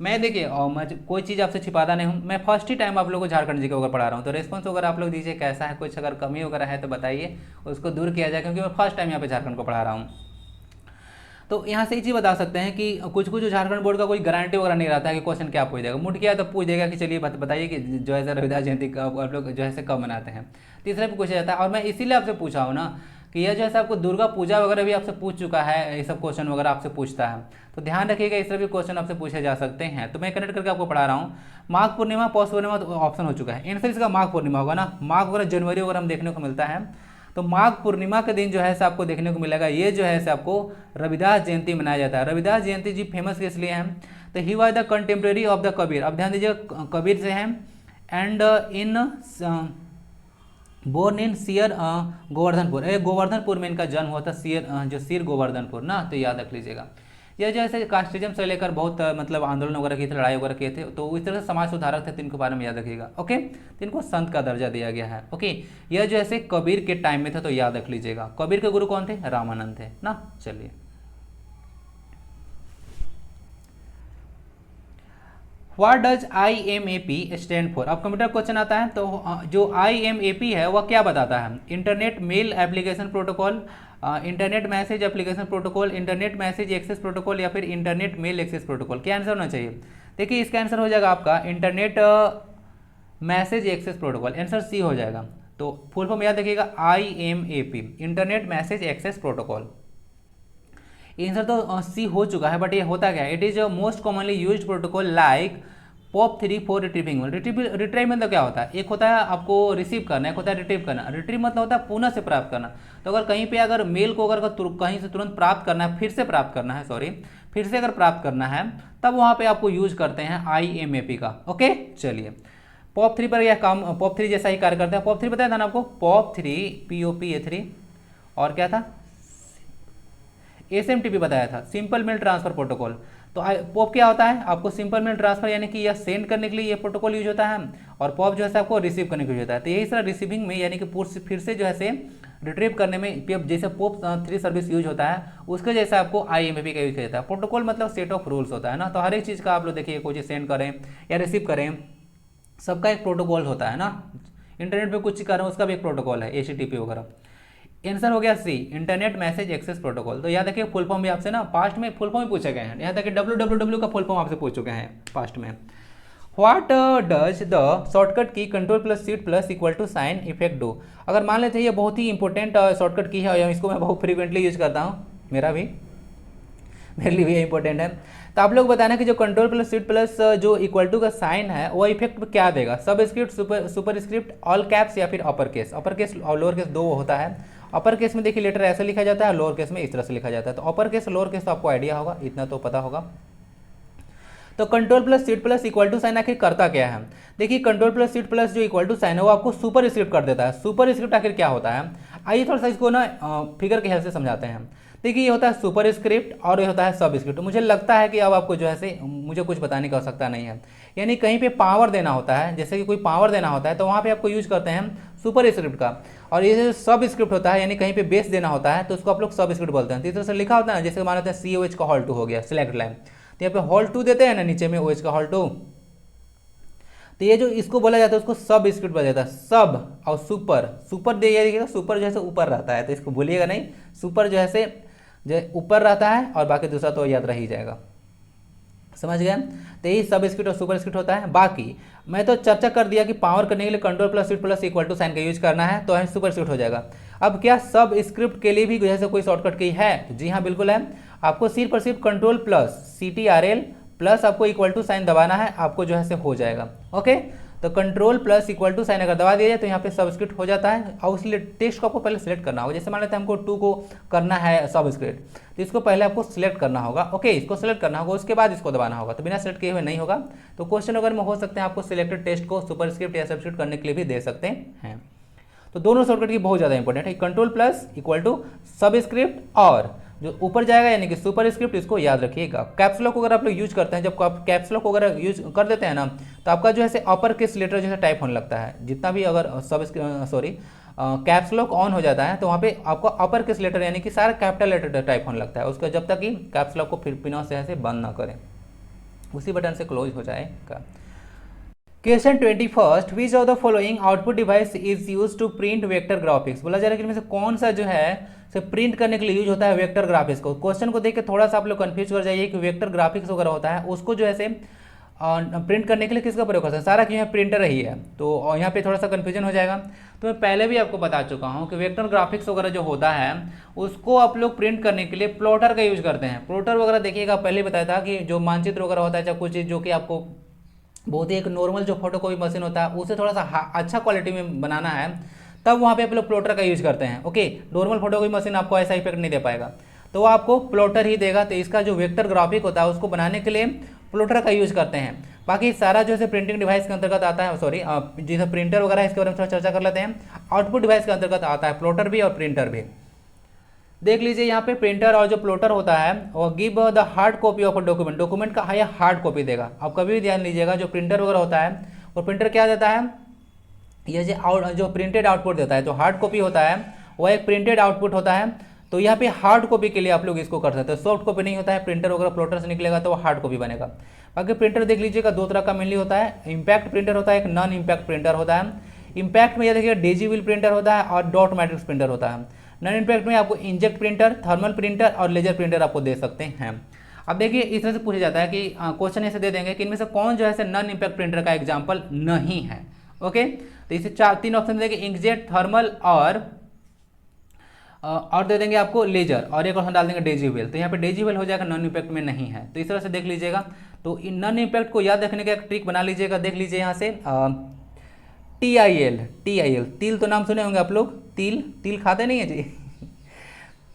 मैं देखिए और मैं कोई चीज़ आपसे छिपाता नहीं हूँ। मैं फर्स्ट ही टाइम आप लोगों को झारखंड जी के ऊपर पढ़ा रहा हूँ, तो रेस्पॉन्स अगर आप लोग दीजिए कैसा है, कुछ अगर कमी वगैरह है तो बताइए, उसको दूर किया जाए, क्योंकि मैं फर्स्ट टाइम यहाँ पे झारखंड को पढ़ा रहा हूँ। तो यहाँ से एक चीज़ बता सकते हैं कि कुछ कुछ झारखंड बोर्ड का कोई गारंटी वगैरह नहीं रहता है कि क्वेश्चन क्या पूछ देगा। मुठ किया तो पूछ देगा कि चलिए बताइए कि जो है रविदास जयंती आप लोग जो है कब मनाते हैं। तीसरा भी पूछा जाता है, और मैं इसीलिए आपसे पूछा हूँ ना कि यह जो है आपको दुर्गा पूजा वगैरह भी आपसे पूछ चुका है, ये सब क्वेश्चन वगैरह आपसे पूछता है, तो ध्यान रखिएगा इस तरह भी क्वेश्चन आपसे पूछे जा सकते हैं। तो मैं कनेक्ट करके आपको पढ़ा रहा हूँ। माघ पूर्णिमा, पौष पूर्णिमा तो ऑप्शन हो चुका है, आंसर इसका माघ पूर्णिमा होगा ना। माघ वगैरह जनवरी वगैरह हम देखने को मिलता है, तो माघ पूर्णिमा के दिन जो है आपको देखने को मिलेगा, ये जो है आपको रविदास जयंती मनाया जाता है। रविदास जयंती जी फेमस किस लिए हैं, तो he was the contemporary of the Kabir. अब ध्यान दीजिए कबीर से हैं, and in born in Seer Govardhanpur, Govardhanpur में इनका जन्म हुआ था, सियर जो सिर गोवर्धनपुर ना, तो याद रख लीजिएगा। यह जो है कास्टिज्म से लेकर बहुत मतलब आंदोलन वगैरह किए थे, लड़ाई वगैरह किए थे, तो इस तरह से समाज सुधारक थे, तो इनको बारे में याद रखिएगा। ओके, तो इनको संत का दर्जा दिया गया है। ओके, यह जो है कबीर के टाइम में था, तो याद रख लीजिएगा। कबीर के गुरु कौन थे, रामानंद थे ना। चलिए, what does IMAP stand for. अब कंप्यूटर क्वेश्चन आता है, तो जो IMAP है वह क्या बताता है, internet mail application protocol, internet message application protocol, internet message access protocol, या फिर इंटरनेट मेल एक्सेस प्रोटोकॉल। क्या आंसर होना चाहिए, देखिए इसका आंसर हो जाएगा आपका internet message access protocol, answer C हो जाएगा। तो फुल फॉर्म याद रखिएगा IMAP, internet message access protocol. Answer तो सी हो चुका है, बट ये होता क्या है, it is most commonly used protocol like POP3 for retrieving. Retrieve मतलब क्या होता है, एक होता है आपको रिसीव करना, एक होता है रिट्रीव करना। रिट्रीव मतलब होता है पुनः से प्राप्त करना। तो अगर कहीं पे अगर मेल को अगर कहीं से तुरंत प्राप्त करना है, फिर से प्राप्त करना है, सॉरी फिर से अगर प्राप्त करना है, तब वहाँ पे आपको यूज करते हैं IMAP का। ओके, चलिए POP3 पर यह काम POP3 जैसा ही कार्य करता है। POP3 बताया था ना आपको, POP3 POPA3, और क्या था SMTP बताया था, सिंपल मेल ट्रांसफर प्रोटोकॉल। तो पॉप क्या होता है, आपको सिंपल मेल ट्रांसफर यानी कि यह सेंड करने के लिए ये प्रोटोकॉल यूज होता है, और पॉप जो है आपको रिसीव करने के लिए होता है। तो यही सारा रिसीविंग में यानी कि फिर से जो है रिट्रीव करने में जैसे POP3 सर्विस यूज होता है, उसके जैसा आपको IMAP का यूज किया जाता है। प्रोटोकॉल मतलब सेट ऑफ रूल्स होता है ना, तो हर एक चीज़ का आप लोग देखिए, कोई चीज़ सेंड करें या रिसीव करें, सबका एक प्रोटोकॉल होता है ना। इंटरनेट पे कुछ कर रहे हैं, उसका भी एक प्रोटोकॉल है, HTTP वगैरह। आंसर हो गया सी, इंटरनेट मैसेज एक्सेस प्रोटोकॉल। तो याद रखिए फुल फॉर्म भी आपसे ना पास्ट में फुल फॉर्म ही पूछे गए हैं, यहाँ तक कि www का फुल फॉर्म आपसे पूछ चुके हैं पास्ट में। व्हाट डज द शॉर्टकट की Ctrl+Shift+=साइन इफेक्ट डू। अगर मान लेते हैं ये बहुत ही इंपॉर्टेंट शॉर्टकट की है, इसको मैं बहुत फ्रीक्वेंटली यूज करता हूँ, मेरे लिए भी इंपॉर्टेंट है। तो आप लोग बताना कि जो Ctrl+Shift+ जो इक्वल टू का साइन है वो इफेक्ट क्या देगा, सब script, super script, all caps, या फिर अपर केस। अपर केस और लोअर केस दो होता है। अपर केस में देखिए लेटर ऐसे लिखा जाता है, लोअर केस में इस तरह से लिखा जाता है। तो अपर केस लोअर केस तो आपको आइडिया होगा, इतना तो पता होगा। तो control plus shift plus equal to sign आखिर करता क्या है? देखिए कंट्रोल प्लस शिफ्ट प्लस जो इक्वल टू साइन है वो आपको सुपर स्क्रिप्ट कर देता है। सुपर स्क्रिप्ट आखिर क्या होता है, आइए थोड़ा सा इसको ना फिगर के हेल्प से समझाते हैं। देखिए ये होता है सुपर स्क्रिप्ट और ये होता है सब स्क्रिप्ट। मुझे लगता है कि अब आपको जो है से मुझे कुछ बताने की आवश्यकता नहीं है। यानी कहीं पे पावर देना होता है, जैसे कि कोई पावर देना होता है तो वहाँ पे आपको यूज करते हैं सुपर स्क्रिप्ट का। और ये जो सब स्क्रिप्ट होता है यानी कहीं पे बेस देना होता है तो उसको आप लोग सब स्क्रिप्ट बोलते हैं। तो इस तरह से लिखा होता है ना, जैसे मान लेते हैं COH का हॉल 2 हो गया सिलेक्ट लाइन, तो यहाँ पे हॉल 2 देते हैं ना नीचे में OH का हॉल 2, तो ये जो इसको बोला जाता है उसको सब स्क्रिप्ट बोला जाता है। सब और सुपर, सुपर देखिएगा सुपर जो है ऊपर रहता है तो इसको भूलिएगा नहीं, सुपर जो है जो ऊपर रहता है और बाकी दूसरा तो याद रह ही जाएगा, समझ गए। तो यही सब स्क्रिप्ट और सुपर स्क्रिप्ट होता है। बाकी मैं तो चर्चा कर दिया कि पावर करने के लिए control plus shift plus equal to sign का यूज करना है तो सुपर स्क्रिप्ट हो जाएगा। अब क्या सब स्क्रिप्ट के लिए भी जैसे कोई शॉर्टकट की है? तो जी हाँ बिल्कुल है। आपको सिर्फ और सिर्फ कंट्रोल प्लस CTRL प्लस आपको इक्वल टू साइन दबाना है, आपको जो है हो जाएगा। ओके, तो control plus equal to sign अगर दबा दिया जाए तो यहाँ पे सबस्क्रिप्ट हो जाता है। और उसके लिए टेक्स्ट को आपको पहले सिलेक्ट करना होगा। जैसे मान लेते हैं हमको 2 को करना है सबस्क्रिप्ट, तो इसको पहले आपको सिलेक्ट करना होगा। ओके, इसको सिलेक्ट करना होगा, उसके बाद इसको दबाना होगा। तो बिना सिलेक्ट किए हुए नहीं होगा। तो क्वेश्चन अगर में हो सकते हैं आपको सिलेक्टेड टेक्स्ट को सुपरस्क्रिप्ट या सबस्क्रिप्ट करने के लिए भी दे सकते हैं। तो दोनों शॉर्टकट की बहुत ज़्यादा इंपॉर्टेंट है, control plus equal to subscript और जो ऊपर जाएगा यानी कि सुपर स्क्रिप्ट, इसको याद रखिएगा। कैप्स लॉक अगर आप लोग यूज करते हैं, जब आप कैप्स लॉक अगर यूज कर देते हैं ना तो आपका जो है अपर केस लेटर जो है टाइप होने लगता है। जितना भी अगर कैप्स लॉक ऑन हो जाता है तो वहाँ पे आपको अपर केस लेटर यानी कि सारा कैपिटल लेटर टाइप होने लगता है उसका, जब तक कि कैप्स लॉक को फिर पिनों से ऐसे बंद ना करें, उसी बटन से क्लोज हो जाएगा। Question 21, which of the following output device is use to print vector graphics. बोला जा रहा है कि इनमें से कौन सा जो है से प्रिंट करने के लिए यूज होता है वेक्टर ग्राफिक्स को। क्वेश्चन को देख के थोड़ा सा आप लोग कंफ्यूज कर जाइए कि वेक्टर ग्राफिक्स वगैरह होता है उसको जो है प्रिंट करने के लिए किसका प्रयोग करते हैं, सारा क्यों है प्रिंटर ही है। तो यहाँ पे थोड़ा सा कंफ्यूजन हो जाएगा। तो मैं पहले भी आपको बता चुका हूँ कि वेक्टर ग्राफिक्स वगैरह जो होता है उसको आप लोग प्रिंट करने के लिए प्लॉटर का यूज करते हैं। प्लॉटर वगैरह देखिएगा, पहले बताया था कि जो मानचित्र वगैरह होता है चाहे कुछ चीज़ जो कि आपको बहुत ही एक नॉर्मल जो फोटोकॉपी मशीन होता है उससे थोड़ा सा अच्छा क्वालिटी में बनाना है, तब वहाँ पे आप लोग प्लॉटर का यूज करते हैं। ओके, नॉर्मल फोटोकॉपी मशीन आपको ऐसा इफेक्ट नहीं दे पाएगा, तो वो आपको प्लॉटर ही देगा। तो इसका जो वेक्टर ग्राफिक होता है उसको बनाने के लिए प्लॉटर का यूज करते हैं। बाकी सारा जो है प्रिंटिंग डिवाइस के अंतर्गत आता है, सॉरी जैसे प्रिंटर वगैरह इसके बारे में थोड़ा चर्चा कर लेते हैं। आउटपुट डिवाइस के अंतर्गत आता है प्लॉटर भी और प्रिंटर भी। देख लीजिए यहाँ पे प्रिंटर और जो प्लॉटर होता है वो give the hard copy of a document, document का है हार्ड कॉपी देगा। आप कभी भी ध्यान लीजिएगा जो प्रिंटर वगैरह होता है और प्रिंटर क्या देता है, ये जो प्रिंटेड आउटपुट देता है। जो हार्ड कॉपी होता है वो एक प्रिंटेड आउटपुट होता है। तो यहाँ पे हार्ड कॉपी के लिए आप लोग इसको कर सकते हैं, सॉफ्ट कॉपी नहीं होता है। प्रिंटर वगैरह प्लॉटर से निकलेगा तो वो हार्ड कॉपी बनेगा। बाकी प्रिंटर देख लीजिएगा दो तरह का मेनली होता है, इम्पैक्ट प्रिंटर होता है, एक नॉन इम्पैक्ट प्रिंटर होता है। इम्पैक्ट में यह देखिए डिजिटल प्रिंटर होता है और डॉट मैट्रिक्स प्रिंटर होता है। नॉन इम्पैक्ट में आपको इंजेक्ट प्रिंटर, थर्मल प्रिंटर और लेजर प्रिंटर आपको दे सकते हैं। अब देखिए इस तरह से पूछा जाता है कि क्वेश्चन ऐसे दे देंगे कि इनमें से कौन जो है नॉन इम्पैक्ट प्रिंटर का एग्जाम्पल नहीं है। ओके, तो इसे 3 ऑप्शन देंगे, इंकजेट, थर्मल और दे देंगे आपको लेजर, और एक ऑप्शन डाल देंगे डेजीवेल। तो यहाँ पे डेजीवेल हो जाएगा, नॉन इम्पैक्ट में नहीं है। तो इस तरह से देख लीजिएगा। तो इन नॉन इम्पैक्ट को याद रखने का एक ट्रिक बना लीजिएगा। देख लीजिए यहाँ से TIL, तिल तो नाम सुने होंगे आप लोग। तिल खाते नहीं है जी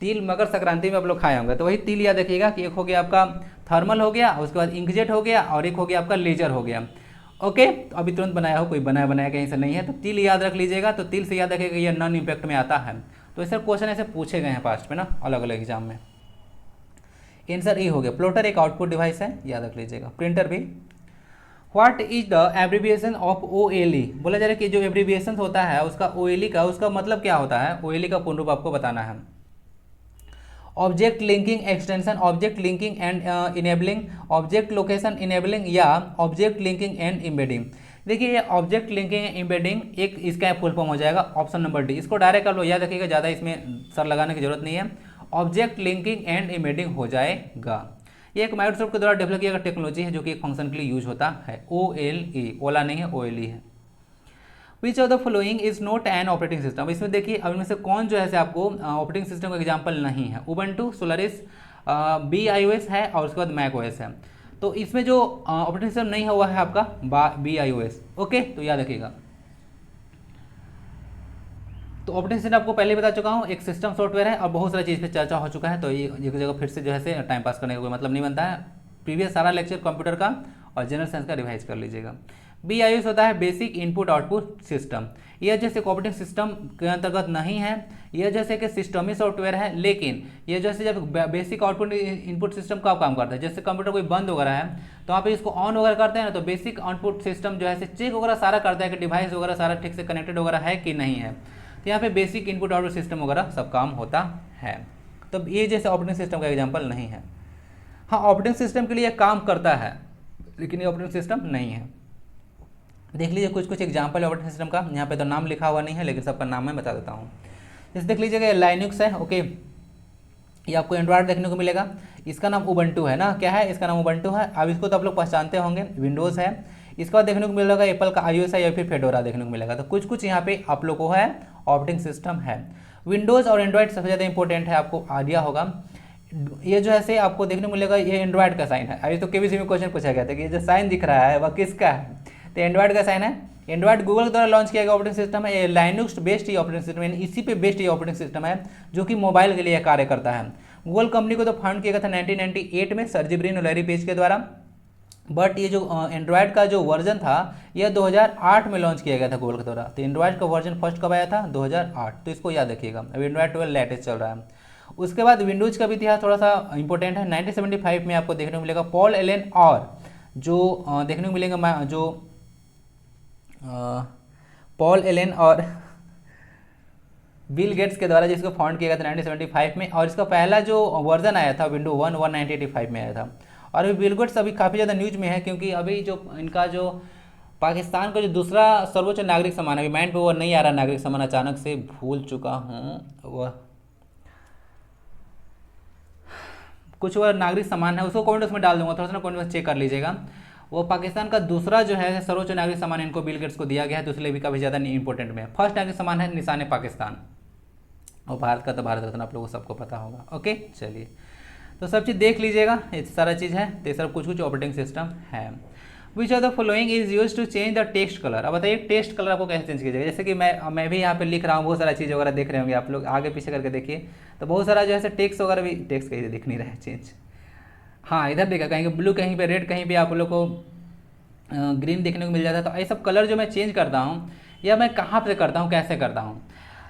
तिल मकर संक्रांति में आप लोग खाए होंगे। तो वही तिल याद रखिएगा कि एक हो गया आपका थर्मल हो गया, उसके बाद इंकजेट हो गया और एक हो गया आपका लेजर हो गया। ओके, तो अभी तुरंत बनाया हो, कोई बनाया कहीं से नहीं है। तो तिल याद रख लीजिएगा। तो तिल से याद रखिएगा ये नॉन इम्पैक्ट में आता है। तो ऐसे क्वेश्चन ऐसे पूछे गए हैं पास्ट में ना अलग अलग एग्जाम में। आंसर ई हो गया। प्लॉटर एक आउटपुट डिवाइस है, याद रख लीजिएगा। प्रिंटर भी। What is the abbreviation of OLE। बोला जा रहा है कि जो एब्रीविएशन होता है उसका OLE का उसका मतलब क्या होता है, OLE का पूर्ण रूप आपको बताना है। Object linking extension, object linking and enabling, object location enabling या ऑब्जेक्ट लिंकिंग एंड इम्बेडिंग। देखिए ये ऑब्जेक्ट लिंकिंग इम्बेडिंग एक इसका फुल फॉर्म हो जाएगा ऑप्शन नंबर डी। इसको डायरेक्ट आप लोग याद रखिएगा, ज़्यादा इसमें सर लगाने की जरूरत नहीं है। ऑब्जेक्ट लिंकिंग एंड इम्बेडिंग हो जाएगा। ये एक माइक्रोसॉफ्ट के द्वारा डेवलप किया गया टेक्नोलॉजी है जो कि एक फंक्शन के लिए यूज होता है। OLE, ओला नहीं है, OLE है। Which of the following is not an operating system. इसमें देखिए अब इनमें से कौन जो है आपको ऑपरेटिंग सिस्टम का एग्जाम्पल नहीं है। उबंटू, सोलारिस, BIOS है और उसके बाद मैकOS है। तो इसमें जो ऑपरेटिंग सिस्टम नहीं हुआ है आपका BIOS। ओके, तो याद रखिएगा। तो ऑपरेटिंग सिस्टम आपको पहले बता चुका हूँ, एक सिस्टम सॉफ्टवेयर है और बहुत सारी चीज़ पे चर्चा हो चुका है। तो ये एक जगह फिर से जो है टाइम पास करने का कोई मतलब नहीं बनता है। प्रीवियस सारा लेक्चर कंप्यूटर का और जनरल साइंस का रिवाइज कर लीजिएगा। BIOS होता है बेसिक इनपुट आउटपुट सिस्टम। यह जैसे ऑपरेटिंग सिस्टम के अंतर्गत नहीं है, यह जैसे कि सिस्टम ही सॉफ्टवेयर है, लेकिन ये जैसे जब बेसिक आउटपुट इनपुट सिस्टम का काम करता है, जैसे कंप्यूटर कोई बंद वगैरह है तो आप इसको ऑन वगैरह करते हैं ना, तो बेसिक आउटपुट सिस्टम जो है चेक वगैरह सारा करता है कि डिवाइस वगैरह सारा ठीक से कनेक्टेड वगैरह है कि नहीं है। तो यहाँ पे बेसिक इनपुट आउटपुट सिस्टम वगैरह सब काम होता है। तो ये जैसे ऑपरेटिंग सिस्टम का एग्जाम्पल नहीं है। हाँ, ऑपरेटिंग सिस्टम के लिए काम करता है लेकिन ये ऑपरेटिंग सिस्टम नहीं है। देख लीजिए कुछ कुछ एग्जाम्पल है ऑपरेटिंग सिस्टम का। यहाँ पे तो नाम लिखा हुआ नहीं है लेकिन सबका नाम मैं बता देता हूँ। जैसे देख लीजिएगा लाइनक्स है, ओके, ये आपको एंड्रॉयड देखने को मिलेगा। इसका नाम उबंटू है ना, क्या है, इसका नाम उबंटू है। अब इसको तो आप लोग पहचानते होंगे। विंडोज़ है, इसके बाद देखने को मिलेगा एप्पल का iOS है या फिर फेडोरा देखने को मिलेगा। तो कुछ कुछ यहाँ पे आप लोग को है ऑपरेटिंग सिस्टम है। विंडोज़ और एंड्रॉयड सबसे ज़्यादा इंपॉर्टेंट है, आपको आइडिया होगा। ये जो है से आपको देखने को मिलेगा ये एंड्रॉयड का साइन है। अभी तो केबीसी में क्वेश्चन पूछा गया था कि ये जो साइन दिख रहा है वह किसका है, तो एंड्रॉयड का साइन है। एंड्रॉयड गूगल के द्वारा लॉन्च किया गया ऑपरेटिंग सिस्टम है। ये लाइनक्स बेस्ड ही ऑपरेटिंग सिस्टम है, इसी पे बेस्ड ही ऑपरेटिंग सिस्टम है जो कि मोबाइल के लिए कार्य करता है। गूगल कंपनी को तो फाउंड किया गया था 1998 में सर्जी ब्रिन और लैरी पेज के द्वारा, बट ये जो एंड्रॉयड का जो वर्जन था यह 2008 में लॉन्च किया गया था गूगल के द्वारा। तो एंड्रॉयड का वर्जन फर्स्ट कब आया था, 2008। तो इसको याद रखिएगा। अब एंड्रॉयड 12 लेटेस्ट चल रहा है। उसके बाद विंडोज़ का भी इतिहास थोड़ा सा इंपॉर्टेंट है। 1975 में आपको देखने को मिलेगा पॉल एलन और जो देखने को मिलेगा जो पॉल एलन और बिल गेट्स के द्वारा जिसको फाउंड किया गया था 1975 में। और इसका पहला जो वर्जन आया था विंडो 1 1985 में आया था। और अभी बिल गेट्स अभी काफ़ी ज़्यादा न्यूज में है क्योंकि अभी जो इनका जो पाकिस्तान का जो दूसरा सर्वोच्च नागरिक सम्मान, अभी माइंड पे वो नहीं आ रहा नागरिक सम्मान, अचानक से भूल चुका हूँ, वह कुछ वह नागरिक सम्मान है, उसको कमेंट बॉक्स में डाल दूंगा, थोड़ा सा कमेंट बॉक्स चेक कर लीजिएगा। वो पाकिस्तान का दूसरा जो है सर्वोच्च नागरिक सम्मान इनको बिल गेट्स को दिया गया है, तो इसलिए भी काफ़ी ज़्यादा इंपॉर्टेंट में है। फर्स्ट नागरिक सम्मान है निशान पाकिस्तान, और भारत का तो भारत रत्न आप लोगों को सबको पता होगा। ओके, चलिए तो सब चीज़ देख लीजिएगा, ये सारा चीज़ है। तो ये सब कुछ कुछ ऑपरेटिंग सिस्टम है। Which of the following is use to change the text colour. अब बताइए टेक्स्ट कलर आपको कैसे चेंज कीजिएगा। जैसे कि मैं भी यहाँ पे लिख रहा हूँ, बहुत सारा चीज़ वगैरह देख रहे होंगे आप लोग, आगे पीछे करके देखिए। तो बहुत सारा जो है टेक्स्ट वगैरह भी, टेक्स्ट कहीं दिख नहीं रहा है चेंज, हाँ इधर देखा, कहीं ब्लू, कहीं पे रेड, कहीं पे आप लोग को ग्रीन देखने को मिल जाता है। तो ये सब कलर जो मैं चेंज करता हूँ या मैं कहाँ पे करता हूँ, कैसे करता हूँ।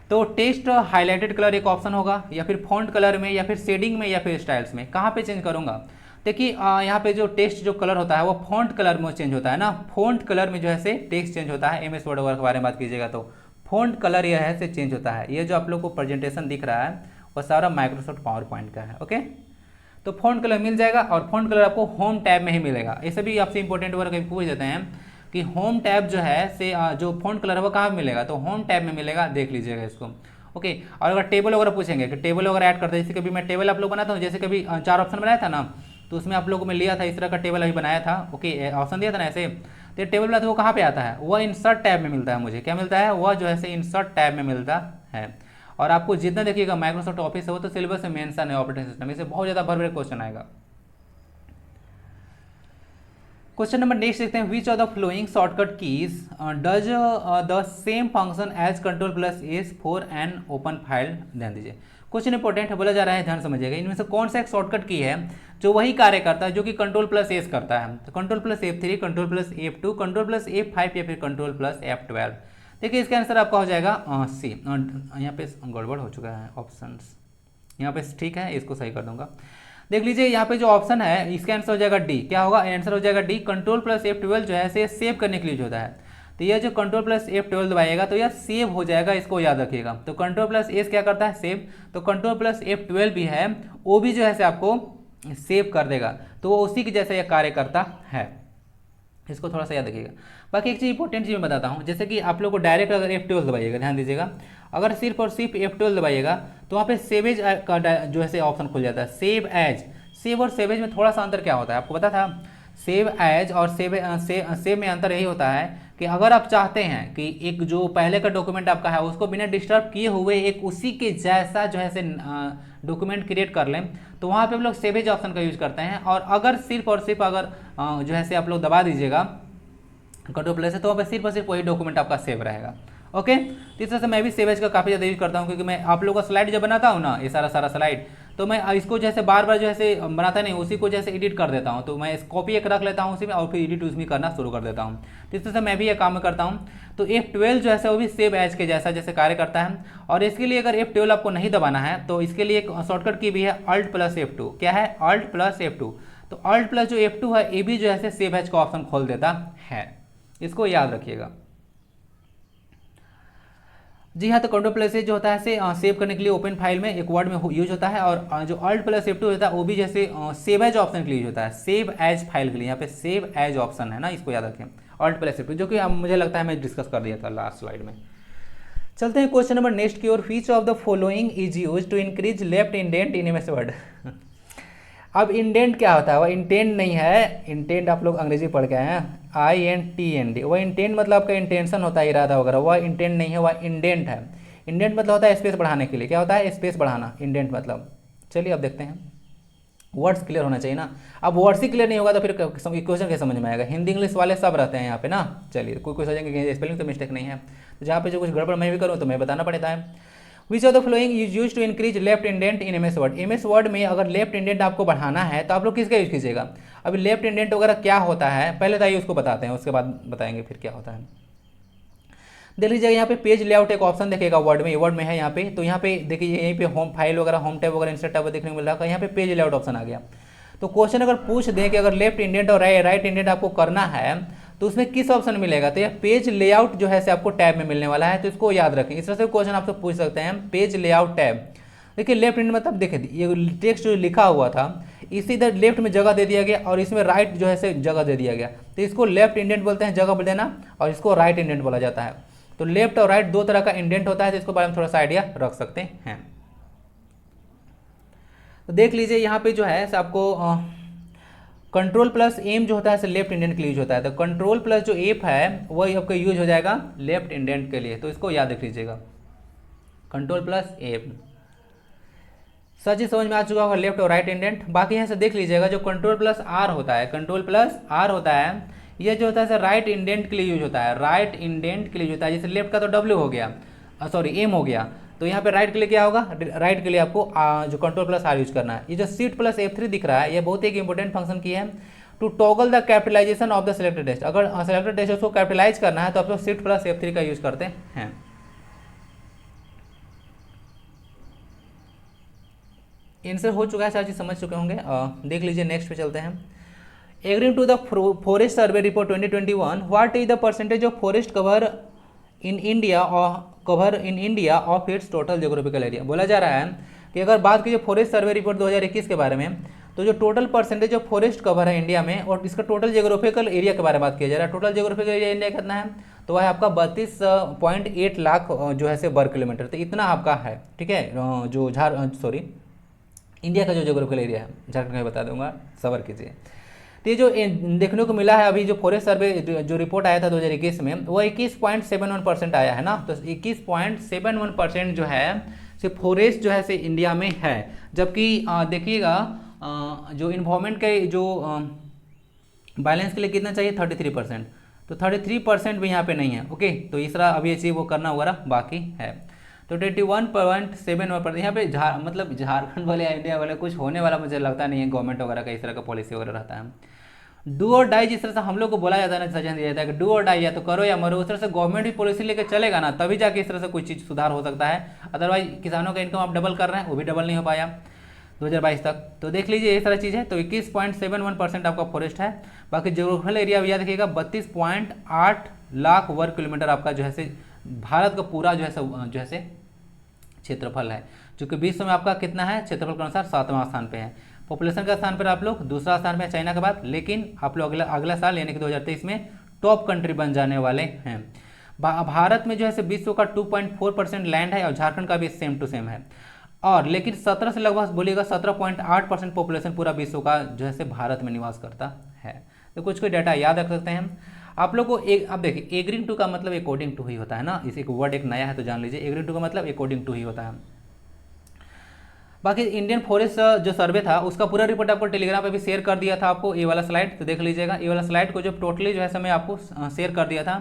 तो टेक्स्ट हाईलाइटेड कलर एक ऑप्शन होगा, या फिर फॉन्ट कलर में, या फिर शेडिंग में, या फिर स्टाइल्स में। कहाँ पे चेंज करूँगा, देखिए यहाँ पे जो टेक्स्ट जो कलर होता है वो फॉन्ट कलर में चेंज होता है ना। फॉन्ट कलर में जो है से टेक्स्ट चेंज होता है। MS वर्ड के बारे में बात कीजिएगा तो फॉन्ट कलर यह है से चेंज होता है। ये जो आप लोग को प्रेजेंटेशन दिख रहा है वो सारा माइक्रोसॉफ्ट पावर पॉइंट का है। ओके, तो फॉन्ट कलर मिल जाएगा, और फॉन्ट कलर आपको होम टैब में ही मिलेगा। ऐसे भी आपसे इंपॉर्टेंट वर्क कहीं पूछ देते हैं कि होम टैब जो है से जो फॉन्ट कलर है वो कहाँ मिलेगा, तो होम टैब में मिलेगा, देख लीजिएगा इसको। ओके, और अगर टेबल वगैरह पूछेंगे कि टेबल वगैरह ऐड करते हैं, जैसे कभी मैं टेबल आप लोग बनाता हूँ, जैसे कभी 4 ऑप्शन बनाया था ना, तो उसमें आप लोगों में लिया था इस तरह का टेबल अभी बनाया था। ओके, ऑप्शन दिया था ना ऐसे, तो ये टेबल बनाया था वो कहाँ पे आता है, वह इंसर्ट टैब में मिलता है। मुझे क्या मिलता है, वह जो है से इंसर्ट टैब में मिलता है। और आपको जितना देखिएगा माइक्रोसॉफ्ट ऑफिस है वो तो सिलेबस में मेंशन है ऑपरेटिंग सिस्टम, इससे बहुत ज़्यादा भर भर क्वेश्चन आएगा। क्वेश्चन नंबर नेक्स्ट देखते हैं, which of the following shortcut keys does the same function as Ctrl+S for an open file. ध्यान दीजिए, क्वेश्चन इंपॉर्टेंट है, बोला जा रहा है, ध्यान समझिएगा। इनमें से कौन सा एक शॉर्टकट की है जो वही कार्य करता है जो कि Ctrl+S करता है। तो Ctrl+F3, Ctrl+F2, Ctrl+F5 या फिर Ctrl+F12। देखिए इसका आंसर आपका हो जाएगा सी। यहाँ पे गड़बड़ हो चुका है ऑप्शंस, यहाँ पे ठीक है, इसको सही कर दूंगा। देख लीजिए यहाँ पे जो ऑप्शन है इसका आंसर हो जाएगा डी। क्या होगा, आंसर हो जाएगा डी। Ctrl+F12 जो है से सेव करने के लिए होता है। तो यह जो Ctrl+F12 दबाइएगा तो यह सेव हो जाएगा, इसको याद रखिएगा। तो Ctrl+S क्या करता है, सेव। तो Ctrl+F12 भी है, वो भी जो है से आपको सेव कर देगा, तो वो उसी के जैसा यह कार्य करता है। इसको थोड़ा सा याद रखिएगा। बाकी एक चीज़ इंपॉर्टेंट चीज़ मैं बताता हूँ, जैसे कि आप लोग को डायरेक्ट अगर F12 दबाइएगा, ध्यान दीजिएगा, अगर सिर्फ और सिर्फ F12 दबाइएगा तो वहाँ पे सेव एज का जो है ऑप्शन खुल जाता है। सेव एज, सेव और सेव एज में थोड़ा सा अंतर क्या होता है आपको पता था। सेव एज और सेव में अंतर यही होता है कि अगर आप चाहते हैं कि एक जो पहले का डॉक्यूमेंट आपका है उसको बिना डिस्टर्ब किए हुए एक उसी के जैसा जो है डॉक्यूमेंट क्रिएट कर लें, तो वहाँ पे हम लोग सेव एज ऑप्शन का यूज करते हैं। और अगर सिर्फ और सिर्फ अगर जो है आप लोग दबा दीजिएगा Ctrl+ से, तो वहाँ पे सिर्फ और सिर्फ वही डॉक्यूमेंट आपका सेव रहेगा। ओके, तो इस तरह से मैं भी सेव एज का काफ़ी ज़्यादा यूज करता हूँ, क्योंकि मैं आप लोगों का स्लाइड जब बनाता हूँ ना, ये सारा स्लाइड, तो मैं इसको जैसे बार बार जो ऐसे बनाता नहीं, उसी को जैसे एडिट कर देता हूँ। तो मैं कॉपी एक रख लेता हूँ उसी में और फिर एडिट उसमें करना शुरू कर देता हूँ। तो इस तरह से मैं भी ये काम करता हूँ। तो F12 जो है वो भी सेव एज के जैसा जैसे कार्य करता है। और इसके लिए अगर F12 आपको नहीं दबाना है तो इसके लिए एक शॉर्टकट की भी है Alt+F2। क्या है? Alt+F2। तो Alt प्लस जो F2 है ये भी जो है सेव एज का ऑप्शन खोल देता है, इसको याद रखिएगा। जी हाँ, तो कंट्रोल+A जो होता है सेव करने के लिए ओपन फाइल में एक वर्ड में यूज होता है। और जो Alt+F2 होता है वो भी जैसे सेव एज ऑप्शन के लिए यूज होता है, सेव एज फाइल के लिए। यहाँ पे सेव एज ऑप्शन है ना, इसको याद रखें, Alt+F2, जो कि अब मुझे लगता है मैं डिस्कस कर दिया था लास्ट स्लाइड में। चलते हैं क्वेश्चन नंबर नेक्स्ट की ओर। Which of the following is use to increase left indent in MS Word. अब इंडेंट क्या होता है? वह इंटेंट नहीं है, इंटेंट आप लोग अंग्रेजी पढ़ के आए हैं, INTEND। वह इंटेंट मतलब आपका इंटेंशन होता है, इरादा वगैरह, वह इंटेंट नहीं है, वह इंडेंट है। इंडेंट मतलब होता है स्पेस बढ़ाने के लिए। क्या होता है? स्पेस बढ़ाना, इंडेंट मतलब। चलिए अब देखते हैं, वर्ड्स क्लियर होना चाहिए ना। अब वर्ड्स ही क्लियर नहीं होगा तो फिर क्वेश्चन कैसे समझ में आएगा? हिंदी इंग्लिश वाले सब रहते हैं यहाँ पे ना। चलिए, कोई सोचेंगे कि स्पेलिंग तो मिस्टेक नहीं है, तो जहाँ पे जो कुछ गड़बड़ मैं भी करूँ तो मैं बताना पड़ता है। Which of the following is use to increase left indent in MS Word. MS Word में अगर लेफ्ट इंडेंट आपको बढ़ाना है तो आप लोग किसका यूज कीजिएगा? अभी लेफ्ट इंडेंट वगैरह क्या होता है पहले तो आइए उसको बताते हैं, उसके बाद बताएंगे फिर क्या होता है। देख लीजिएगा यहाँ पे पेज लेआउट एक ऑप्शन देखेगा वर्ड में, वर्ड में है यहाँ पे। तो यहाँ पे देखिए यहीं पे होम फाइल वगैरह, होम टैब वगैरह, इंसर्ट टैब देखने को मिल रहा है। यहाँ पे पेज लेआउट ऑप्शन आ गया। तो क्वेश्चन अगर पूछ दें कि अगर लेफ्ट इंडेंट और राइट इंडेंट आपको करना है तो उसमें किस ऑप्शन मिलेगा? तो यह पेज लेआउट जो है आपको टैब में मिलने वाला है, तो इसको याद रखें। इस तरह से क्वेश्चन आपसे पूछ सकते हैं, पेज लेआउट टैब। देखिए लेफ्ट इंडेंट मतलब देखिए ये टेक्स्ट जो लिखा हुआ था इसी इधर लेफ्ट में जगह दे दिया गया और इसमें राइट जो है जगह दे दिया गया, तो इसको लेफ्ट इंडेंट बोलते हैं, जगह बोल देना, और इसको राइट इंडेंट बोला जाता है। तो लेफ्ट और राइट दो तरह का इंडेंट होता है, तो इसको बारे में थोड़ा सा आइडिया रख सकते हैं। तो देख लीजिए यहाँ पे जो है आपको Ctrl+M जो होता है लेफ्ट इंडेंट के लिए यूज होता है। तो Ctrl+ जो F है वही आपका यूज हो जाएगा लेफ्ट इंडेंट के लिए, तो इसको याद रख लीजिएगा, Ctrl+F। सच ही समझ में आ चुका होगा लेफ्ट और राइट इंडेंट। बाकी यहाँ से देख लीजिएगा जो Ctrl+R होता है, Ctrl+R होता है, ये जो होता है राइट इंडेंट के लिए यूज होता है, राइट इंडेंट के लिए यूज होता है। जैसे लेफ्ट का तो W हो गया, सॉरी M हो गया, तो यहाँ पे राइट के लिए क्या होगा? राइट के लिए आपको जो Ctrl+R यूज करना है। ये जो Shift+F3 दिख रहा है ये बहुत एक इंपॉर्टेंट फंक्शन की है, to toggle the capitalisation of the selected text. अगर सिलेक्टेड टेक्स्ट को कैपिटलाइज करना है तो आप लोग Shift+F3 का यूज करते हैं। आंसर हो चुका है, सारी चीज समझ चुके होंगे। देख लीजिए नेक्स्ट पे चलते हैं। Agreeing to the forest survey report 2021, what is the percentage of forest cover in India of its total geographical area. बोला जा रहा है कि अगर बात कीजिए फॉरेस्ट सर्वे रिपोर्ट 2021 के बारे में, तो जो total percentage of forest cover है इंडिया में और इसका टोटल जियोग्राफिकल एरिया के बारे में बात किया जा रहा है। टोटल जियोग्राफिकल एरिया इंडिया कितना है? तो वह है आपका 32.8 लाख जो है वर्ग किलोमीटर। तो इतना आपका है, ठीक है, जो इंडिया का जो जियोग्राफिकल एरिया है। झारखंड का बता दूंगा, सबर कीजिए। तो ये जो देखने को मिला है अभी जो फॉरेस्ट सर्वे जो रिपोर्ट आया था 2021 में, वो 21.71% आया है ना। तो 21.71% जो है सिर्फ फॉरेस्ट जो है से इंडिया में है। जबकि देखिएगा जो इन्वायरमेंट के जो बैलेंस के लिए कितना चाहिए? 33%। तो 33% भी यहाँ पे नहीं है। ओके, तो इस तरह अभी अचीव वो करना वगैरह बाकी है। तो 21.71% यहाँ पे मतलब झारखंड वाले इंडिया वाले कुछ होने वाला मुझे लगता नहीं है, गवर्नमेंट वगैरह का इस तरह का पॉलिसी वगैरह रहता है। डू और डाई जिस तरह से हम लोग को बोला जाता है ना, सजेशन दिया जाता है कि डू और डाई, या तो करो या मरो, उस तरह से गवर्नमेंट भी पॉलिसी लेकर चलेगा ना, तभी जाके इस तरह से कोई चीज़ सुधार हो सकता है। अदरवाइज किसानों का इनकम आप डबल कर रहे हैं, वो भी डबल नहीं हो पाया 2022 तक। तो देख लीजिए इस तरह चीज़ है। तो 21.71% आपका फॉरेस्ट है। बाकी जियोग्राफिकल एरिया भी याद रखिएगा 32.8 लाख वर्ग किलोमीटर आपका जो है भारत का पूरा जो है क्षेत्रफल है, जो कि विश्व में आपका कितना है क्षेत्रफल के अनुसार 7वां स्थान पे है। पॉपुलेशन का स्थान पर आप लोग दूसरा स्थान पे है चाइना के बाद, लेकिन आप लोग अगला साल यानी कि 2023 में टॉप कंट्री बन जाने वाले हैं। भारत में जो है विश्व का 2.4% लैंड है और झारखंड का भी सेम टू सेम है। और लेकिन 17 से लगभग बोलिएगा 17.8% पॉपुलेशन पूरा विश्व का जो है भारत में निवास करता है। तो कुछ डाटा याद रख सकते हैं आप लोग को। अब देखिए एग्रीइंग टू का मतलब अकॉर्डिंग टू ही होता है ना। इस एक वर्ड एक नया है तो जान लीजिए, एग्रीइंग टू का मतलब अकॉर्डिंग टू ही होता है। बाकी इंडियन फॉरेस्ट जो सर्वे था उसका पूरा रिपोर्ट आपको टेलीग्राम पे भी शेयर कर दिया था आपको, ये वाला स्लाइड तो देख लीजिएगा। ये वाला स्लाइड को जो टोटली जो है मैं आपको शेयर कर दिया था।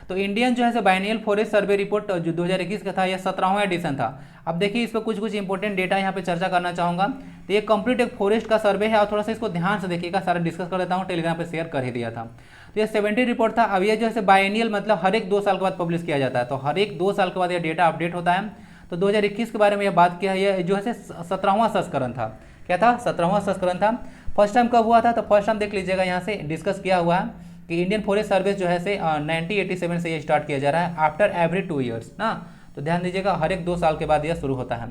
तो इंडियन जो है बाइनियल फॉरेस्ट सर्वे रिपोर्ट जो 2021 का था, यह 17वां एडिशन था। अब देखिए इस पर कुछ इंपॉर्टेंट डेटा यहाँ पे चर्चा करना चाहूँगा। तो ये कंप्लीट एक फॉरेस्ट का सर्वे है और थोड़ा सा इसको ध्यान से देखिएगा, सारा डिस्कस कर देता हूँ, टेलीग्राम पे शेयर कर ही दिया था। तो ये 70 रिपोर्ट था। अब ये जो है बाइनियल मतलब हर एक 2 साल के बाद पब्लिश किया जाता है, तो हर एक 2 साल के बाद ये डेटा अपडेट होता है। तो 2021 के बारे में यह बात किया है, ये जो है 17वां संस्करण था। क्या था? 17वां संस्करण था। फर्स्ट टाइम कब हुआ था? तो फर्स्ट टाइम देख लीजिएगा, यहाँ से डिस्कस किया हुआ है कि इंडियन फॉरेस्ट सर्विस जो है 1987 से ये स्टार्ट किया जा रहा है, आफ्टर एवरी 2 ईयर्स ना। तो ध्यान दीजिएगा, हर एक 2 साल के बाद यह शुरू होता है।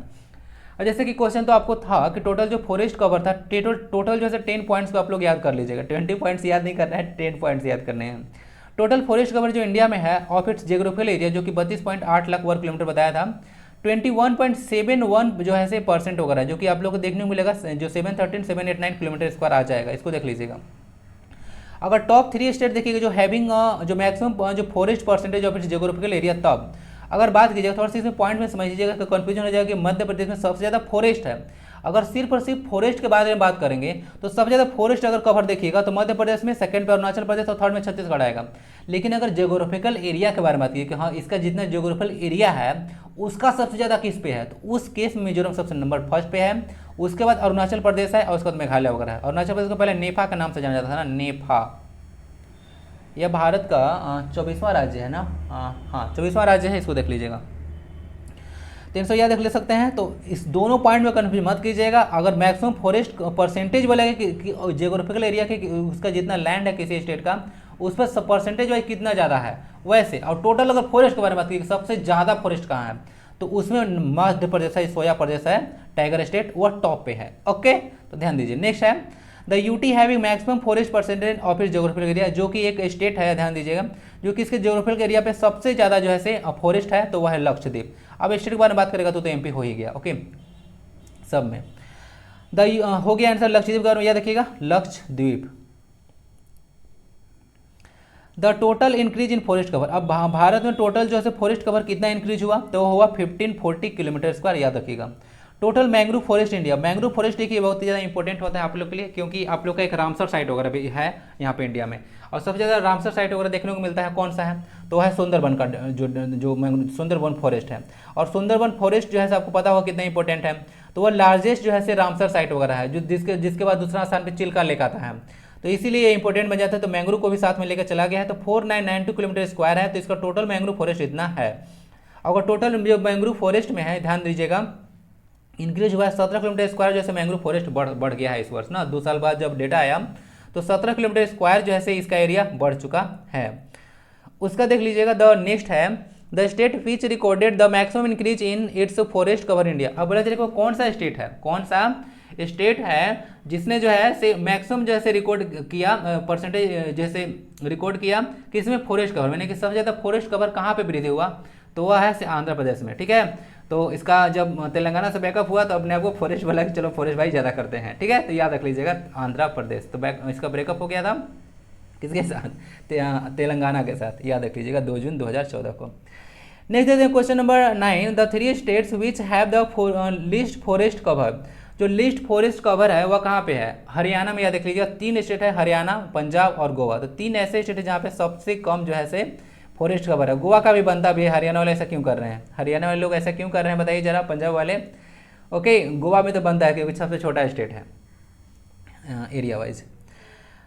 और जैसे कि क्वेश्चन तो आपको था कि टोटल जो फॉरेस्ट कवर था, टोटल जो है 10 पॉइंट्स को आप लोग याद कर लीजिएगा। 20 पॉइंट्स याद नहीं करना है, 10 पॉइंट्स याद करने हैं। टोटल फॉरेस्ट कवर जो इंडिया में है ऑफ इट्स जियोग्राफिकल एरिया, जो कि 32.8 लाख वर्ग किलोमीटर बताया था, 21.71 जो है % वगैरह, जो कि आप लोग को देखने को मिलेगा, जो 713,789 किलोमीटर स्क्वायर आ जाएगा। इसको देख लीजिएगा। अगर टॉप 3 स्टेट देखिएगा जो हैविंग जो मैक्सिमम जो forest percentage of its geographical area, तब अगर बात कीजिएगा, थोड़ा सा इसमें पॉइंट में समझ लीजिएगा, तो कन्फ्यूजन हो जाएगा कि मध्य प्रदेश में सबसे ज़्यादा फॉरेस्ट है। अगर सिर्फ और सिर्फ फॉरेस्ट के बारे में बात करेंगे तो सबसे ज़्यादा फॉरेस्ट अगर कवर देखिएगा तो मध्य प्रदेश में, सेकंड पे अरुणाचल प्रदेश और थर्ड में छत्तीसगढ़ आएगा। लेकिन अगर जियोग्राफिकल एरिया के बारे में बात कीजिए कि हाँ इसका जितना जियोग्राफिकल एरिया है उसका सबसे ज़्यादा किस पे है, तो उस केस में मिजोरम सबसे नंबर फर्स्ट पे है। उसके बाद अरुणाचल प्रदेश है और उसके बाद मेघालय वगैरह है। अरुणाचल प्रदेश को पहले नेफा के नाम से जाना जाता था ना, नेफा। यह भारत का 24वां राज्य है ना, हाँ 24वां राज्य है, इसको देख लीजिएगा। 300 याद देख ले सकते हैं। तो इस दोनों पॉइंट में कन्फ्यूज मत कीजिएगा। अगर मैक्सिमम फॉरेस्ट परसेंटेज बोलेगा कि जियोग्राफिकल एरिया के उसका जितना लैंड है किसी स्टेट का, उस पर परसेंटेज वाइज कितना ज़्यादा है वैसे, और टोटल अगर फॉरेस्ट के बारे में बात कीजिए सबसे ज़्यादा फॉरेस्ट कहाँ है, तो उसमें मध्य प्रदेश है, सोया प्रदेश है, टाइगर स्टेट, वह टॉप पे है। ओके, तो ध्यान दीजिए। नेक्स्ट है the UT having maximum forest percentage of its geographical area, जो कि एक स्टेट है, ध्यान दीजिएगा, जो कि इसके जियोग्राफिकल एरिया पे सबसे ज़्यादा जो है फॉरेस्ट है, तो वह है लक्षद्वीप। अब स्टेट के बारे में बात करेगा तो एमपी हो ही गया। ओके, सब में हो गया आंसर। लक्षद्वीप के बारे में याद रखिएगा, Lakshadweep. The total increase in forest cover, अब भारत में टोटल जो है फॉरेस्ट कवर कितना इंक्रीज हुआ, तो हुआ 1540 किलोमीटर स्क्वायर, याद रखिएगा। Total mangrove forest India, mangrove forest देखिए बहुत ही ज़्यादा इंपॉर्टेंट होता है आप लोग के लिए, क्योंकि आप लोग का एक रामसर साइट वगैरह भी है यहाँ पे इंडिया में, और सबसे ज़्यादा रामसर साइट वगैरह देखने को मिलता है, कौन सा है, तो है सुंदरबन का, जो सुंदरबन फॉरेस्ट है। और सुंदरबन फॉरेस्ट जो है आपको पता होगा कितना इंपॉर्टेंट है, तो वह लार्जेस्ट जो है रामसर साइट वगैरह है, जो जिसके बाद दूसरा स्थान पर चिल्का लेक आता है, तो इसीलिए ये इंपॉर्टेंट बन जाता है। तो मैंग्रोव को भी साथ में लेकर चला गया है। तो 4992 किलोमीटर स्क्वायर है, तो इसका टोटल मैंग्रोव फॉरेस्ट इतना है। अगर टोटल जो मैंग्रोव फॉरेस्ट में है, ध्यान दीजिएगा, इंक्रीज हुआ है 17 किलोमीटर स्क्वायर, जैसे मैंग्रोव फॉरेस्ट बढ़ गया है इस वर्ष ना, 2 साल बाद जब डेटा आया तो 17 किलोमीटर स्क्वायर जो है इसका एरिया बढ़ चुका है। उसका देख लीजिएगा। द नेक्स्ट है the state which recorded the maximum increase in its forest cover India. अब बोला चलिए कौन सा स्टेट है, कौन सा स्टेट है जिसने जो है से मैक्सिमम जैसे रिकॉर्ड किया परसेंटेज, जैसे रिकॉर्ड किया किसमें, फॉरेस्ट कवर, मैंने कि सबसे ज़्यादा फॉरेस्ट कवर कहाँ पे वृद्धि हुआ, तो वह है आंध्र प्रदेश में। ठीक है, तो इसका जब तेलंगाना से बैकअप हुआ तो अपने आपको फॉरेस्ट बोला कि चलो फॉरेस्ट भाई ज़्यादा करते हैं। ठीक है, तो याद रख लीजिएगा आंध्र प्रदेश। तो इसका ब्रेकअप हो गया था किसके साथ, तेलंगाना के साथ, याद रख लीजिएगा 2 जून 2014 को। नेक्स्ट देखते हैं question number 9, the 3 states which have the list forest cover. जो लिस्ट फॉरेस्ट कवर है वह कहाँ पे है, हरियाणा में। याद देख लीजिएगा 3 स्टेट है, हरियाणा, पंजाब और गोवा। तो 3 ऐसे स्टेट है जहाँ पे सबसे कम जो है फॉरेस्ट कवर है। गोवा का भी बनता भी है, हरियाणा वाले ऐसा क्यों कर रहे हैं, हरियाणा वाले लोग ऐसा क्यों कर रहे हैं बताइए जरा, पंजाब वाले। ओके, गोवा में तो बनता है क्योंकि सबसे छोटा स्टेट है area wise.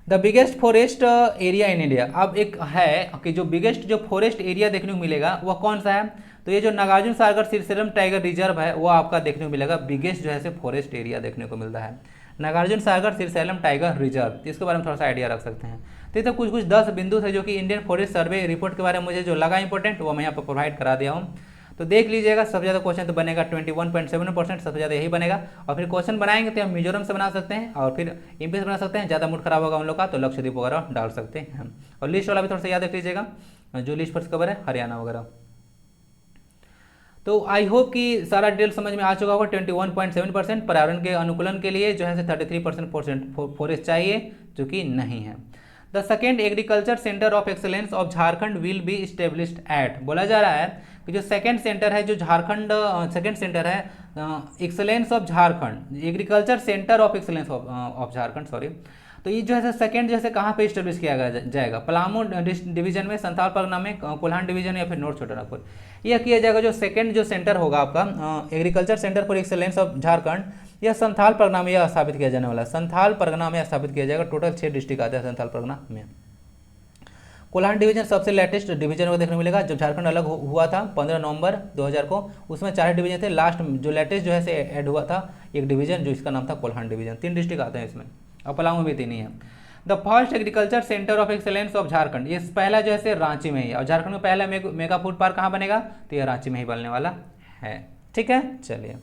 The biggest forest area in India, अब एक है कि जो बिगेस्ट जो फॉरेस्ट एरिया देखने को मिलेगा वह कौन सा है, तो ये जो नागार्जुन सागर सिरसेलम टाइगर रिजर्व है वो आपका देखने को मिलेगा, बिगेस्ट जो है फॉरेस्ट एरिया देखने को मिलता है, नागार्जुन सागर सिरसेलम टाइगर रिजर्व। इसके बारे में थोड़ा सा आइडिया रख सकते हैं। तो कुछ 10 बिंदु थे जो कि इंडियन फॉरेस्ट सर्वे रिपोर्ट के बारे में मुझे जो लगा इंपॉर्टेंट वो मैं यहाँ पर प्रोवाइड करा दिया हूँ। तो देख लीजिएगा, सबसे ज़्यादा क्वेश्चन तो बनेगा 21.7%, सबसे ज़्यादा यही बनेगा। और फिर क्वेश्चन बनाएंगे तो हम मिजोरम से बना सकते हैं और फिर एमपी से बना सकते हैं, ज़्यादा मूड खराब होगा उन लोग का तो लक्षद्वीप वगैरह डाल सकते हैं। और लिस्ट वाला भी थोड़ा सा याद रख लीजिएगा, जो लिस्ट पर कवर है हरियाणा वगैरह। तो आई होप कि सारा डिटेल समझ में आ चुका होगा। 21.7% पर्यावरण के अनुकूलन के लिए जो है 33% फॉरेस्ट चाहिए, जो कि नहीं है। The second agriculture centre of excellence of Jharkhand will be established at, बोला जा रहा है कि जो सेकेंड सेंटर है जो झारखंड सेकेंड सेंटर है excellence of Jharkhand, agriculture centre of excellence of Jharkhand, sorry. तो ये जो है सेकंड जैसे कहाँ पे इस्टेब्लिश किया जाएगा, पलामू डिवीजन में, संथाल परगना में, कोल्हान डिवीजन या फिर नॉर्थ छोटानागपुर, यह किया जाएगा। जो सेकंड जो सेंटर होगा आपका agriculture centre for excellence of Jharkhand, यह संथाल परगना में यह स्थापित किया जाने वाला है, संथाल परगना में स्थापित किया जाएगा। टोटल 6 डिस्ट्रिक्ट आते हैं संथाल परगना में। कोल्हान डिवीजन सबसे लेटेस्ट डिवीजन को देखने को मिलेगा। जब झारखंड अलग हुआ था 15 नवंबर 2000 को, उसमें 4 डिवीजन थे। लास्ट जो लेटेस्ट जो है से ऐड हुआ था एक डिवीजन, जो इसका नाम था कोल्हान डिवीजन। 3 डिस्ट्रिक्ट आते हैं इसमें, और पलामू भी 3 ही है। The first agriculture centre of excellence of Jharkhand, ये पहला जो है रांची में ही है, और झारखंड में पहला मेगा फूड पार्क कहाँ बनेगा, तो ये रांची में ही बनने वाला है। ठीक है, चलिए।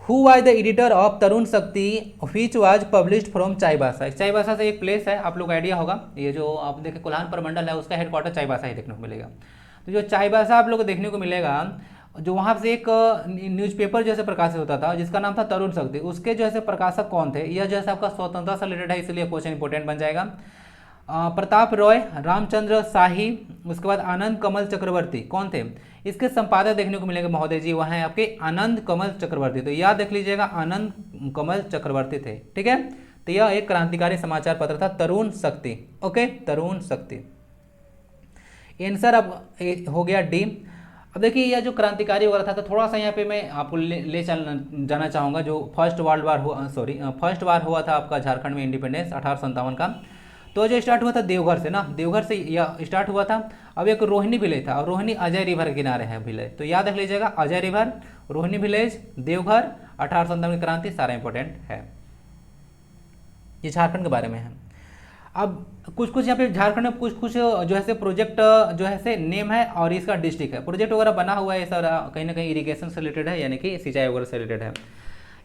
Who was the editor of तरुण शक्ति which was published from Chaibasa. Chaibasa से एक प्लेस है, आप लोग आइडिया होगा, ये जो आप देखें कोल्हान प्रमंडल है उसका हेडक्वार्टर चाईबासा ही देखने को मिलेगा। तो जो चाईबासा आप लोग को देखने को मिलेगा, जो वहाँ से एक न्यूज़पेपर जैसे प्रकाशित होता था जिसका नाम था तरुण शक्ति, उसके जो है प्रकाशक कौन थे, यह जैसे आपका स्वतंत्रता से रिलेटेड है, इसलिए क्वेश्चन इंपॉर्टेंट बन जाएगा। प्रताप रॉय, रामचंद्र शाही, उसके बाद आनंद कमल चक्रवर्ती कौन थे, इसके संपादक देखने को मिलेंगे महोदय जी, वह हैं आपके आनंद कमल चक्रवर्ती। तो याद रख लीजिएगा, आनंद कमल चक्रवर्ती थे। ठीक है, तो यह एक क्रांतिकारी समाचार पत्र था तरुण शक्ति। ओके, तरुण शक्ति। आंसर अब हो गया डी। अब देखिए यह जो क्रांतिकारी वगैरह था, तो थोड़ा सा यहाँ पे मैं आपको ले जाना चाहूँगा। जो फर्स्ट वार हुआ था आपका झारखंड में इंडिपेंडेंस 1857 का, तो जो स्टार्ट हुआ था देवघर से ना, देवघर से यह स्टार्ट हुआ था। अब एक रोहिणी विलेज था, और रोहिणी अजय रिवर के किनारे है विलेज, तो याद रख लीजिएगा अजय रिवर, रोहिणी विलेज, देवघर, 1857 की क्रांति, सारा इंपॉर्टेंट है। ये झारखंड के बारे में है। अब कुछ यहाँ पे झारखंड में कुछ जो है से प्रोजेक्ट जो है से नेम है और इसका डिस्ट्रिक्ट है। प्रोजेक्ट वगैरह बना हुआ है सर, कहीं ना कहीं इरिगेशन से रिलेटेड है, यानी कि सिंचाई वगैरह से रिलेटेड है।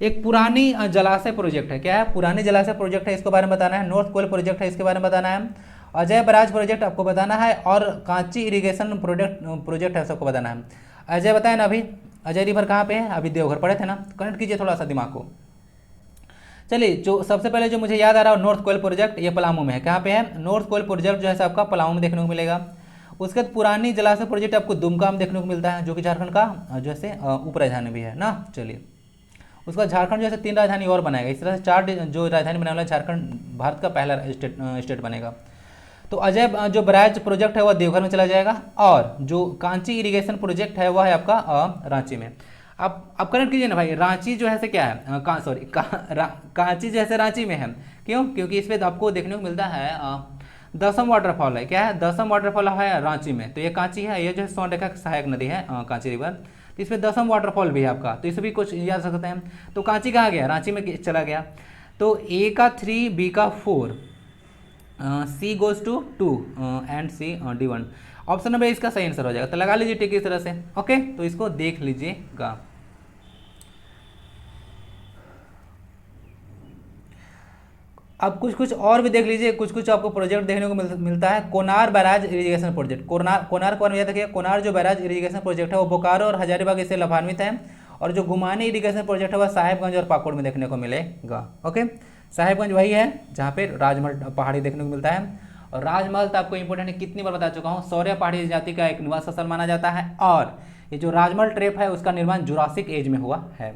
एक पुरानी जलाशय प्रोजेक्ट है, क्या है, पुरानी जलाशय प्रोजेक्ट है, इसके बारे में बताना है। नॉर्थ कोयल प्रोजेक्ट है, इसके बारे में बताना है। अजय बराज प्रोजेक्ट आपको बताना है, और कांची इरिगेशन प्रोजेक्ट है, सबको बताना है। अजय बताए ना, अभी अजय रिवर कहाँ पे है, अभी देवघर पढ़े थे ना, कनेक्ट कीजिए थोड़ा सा दिमाग को। चलिए, जो सबसे पहले जो मुझे याद आ रहा है नॉर्थ कोयल प्रोजेक्ट, ये पलामू में है। कहाँ पे है, नॉर्थ कोयल प्रोजेक्ट जो है आपका पलामू में देखने को मिलेगा। उसके बाद पुरानी जलाशय प्रोजेक्ट आपको दुमका में देखने को मिलता है, जो कि झारखंड का जो है उप राजधानी भी है ना। चलिए, उसके बाद झारखंड जो है 3 राजधानी और बनाएगा, इस तरह से 4 जो राजधानी बनाने वाला झारखंड भारत का पहला स्टेट बनेगा। तो अजय जो बराज प्रोजेक्ट है वह देवघर में चला जाएगा, और जो कांची इरिगेशन प्रोजेक्ट है वह है आपका रांची में। अब कनेक्ट कीजिए ना भाई, रांची जो है से क्या है, कांची जैसे रांची में है, क्यों, क्योंकि इस पर आपको देखने को मिलता है दसम वाटरफॉल है, क्या है, दसम वाटरफॉल है रांची में। तो ये कांची है, ये जो है स्वर्णरेखा की सहायक नदी है कांची रिवर, तो इसमें दसम वाटरफॉल भी है आपका, तो इसे भी कुछ याद सकते हैं। तो कांची कहाँ गया, रांची में चला गया। तो ए का 3, बी का 4, C goes to 2 and C D1। Option number इसका सही आंसर हो जाएगा। तो लगा लीजिए टिक इस तरह से। ओके, तो इसको देख लीजिएगा। अब कुछ और भी देख लीजिए, कुछ आपको प्रोजेक्ट देखने को मिलता है। Konar barrage irrigation project, Konar को याद रखिए, कोनार जो बैराज इरिगेशन प्रोजेक्ट है वो बोकारो और हजारीबाग इससे लाभान्वित है, और जो गुमानी इरिगेशन प्रोजेक्ट है वह साहेबगंज और पाकुड़ में देखने को मिलेगा। ओके, साहेबगंज वही है जहाँ पे राजमहल पहाड़ी देखने को मिलता है। और राजमहल तो आपको इंपॉर्टेंट है, कितनी बार बता चुका हूँ, सौर्य पहाड़ी जाति का एक निवास स्थल माना जाता है, और ये जो राजमहल ट्रेप है उसका निर्माण जुरासिक एज में हुआ है।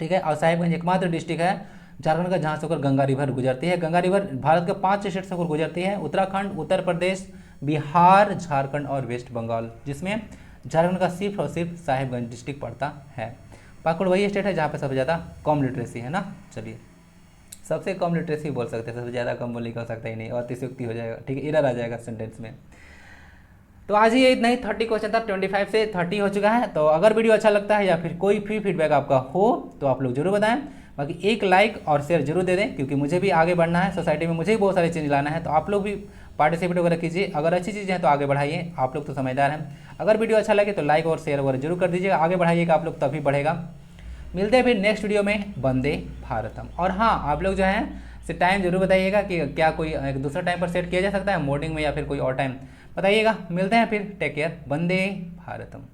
ठीक है, और साहेबगंज एकमात्र डिस्ट्रिक्ट है झारखंड का जहाँ से होकर गंगा रिवर गुजरती है। गंगा रिवर भारत के 5 स्टेट से होकर गुजरती है, उत्तराखंड, उत्तर प्रदेश, बिहार, झारखंड और वेस्ट बंगाल, जिसमें झारखंड का सिर्फ और सिर्फ साहेबगंज डिस्ट्रिक्ट पड़ता है। पाकुड़ वही स्टेट है जहाँ पे सबसे ज़्यादा कम लिटरेसी है ना। चलिए, सबसे कम लिटरेसी बोल सकते हैं, सबसे ज़्यादा कम बोली कर सकते ही नहीं, और अतिशयोक्ति हो जाएगा। ठीक है, एरर आ जाएगा सेंटेंस में। तो आज ही इतना ही 30 क्वेश्चन था, 25 से 30 हो चुका है। तो अगर वीडियो अच्छा लगता है या फिर कोई फ्री फीडबैक आपका हो तो आप लोग जरूर बताएं। बाकी एक लाइक और शेयर जरूर दे दें, क्योंकि मुझे भी आगे बढ़ना है, सोसाइटी में मुझे भी बहुत सारी चीज़ लाना है। तो आप लोग भी पार्टिसिपेट वगैरह कीजिए, अगर अच्छी चीज़ें हैं तो आगे बढ़ाइए, आप लोग तो समझदार हैं। अगर वीडियो अच्छा लगे तो लाइक और शेयर वगैरह जरूर कर दीजिएगा, आगे बढ़ाइएगा आप लोग, तभी बढ़ेगा। मिलते हैं फिर नेक्स्ट वीडियो में। वंदे भारतम। और हाँ, आप लोग जो हैं से टाइम जरूर बताइएगा कि क्या कोई एक दूसरा टाइम पर सेट किया जा सकता है, मॉर्निंग में या फिर कोई और टाइम बताइएगा। मिलते हैं फिर, टेक केयर, वंदे भारतम।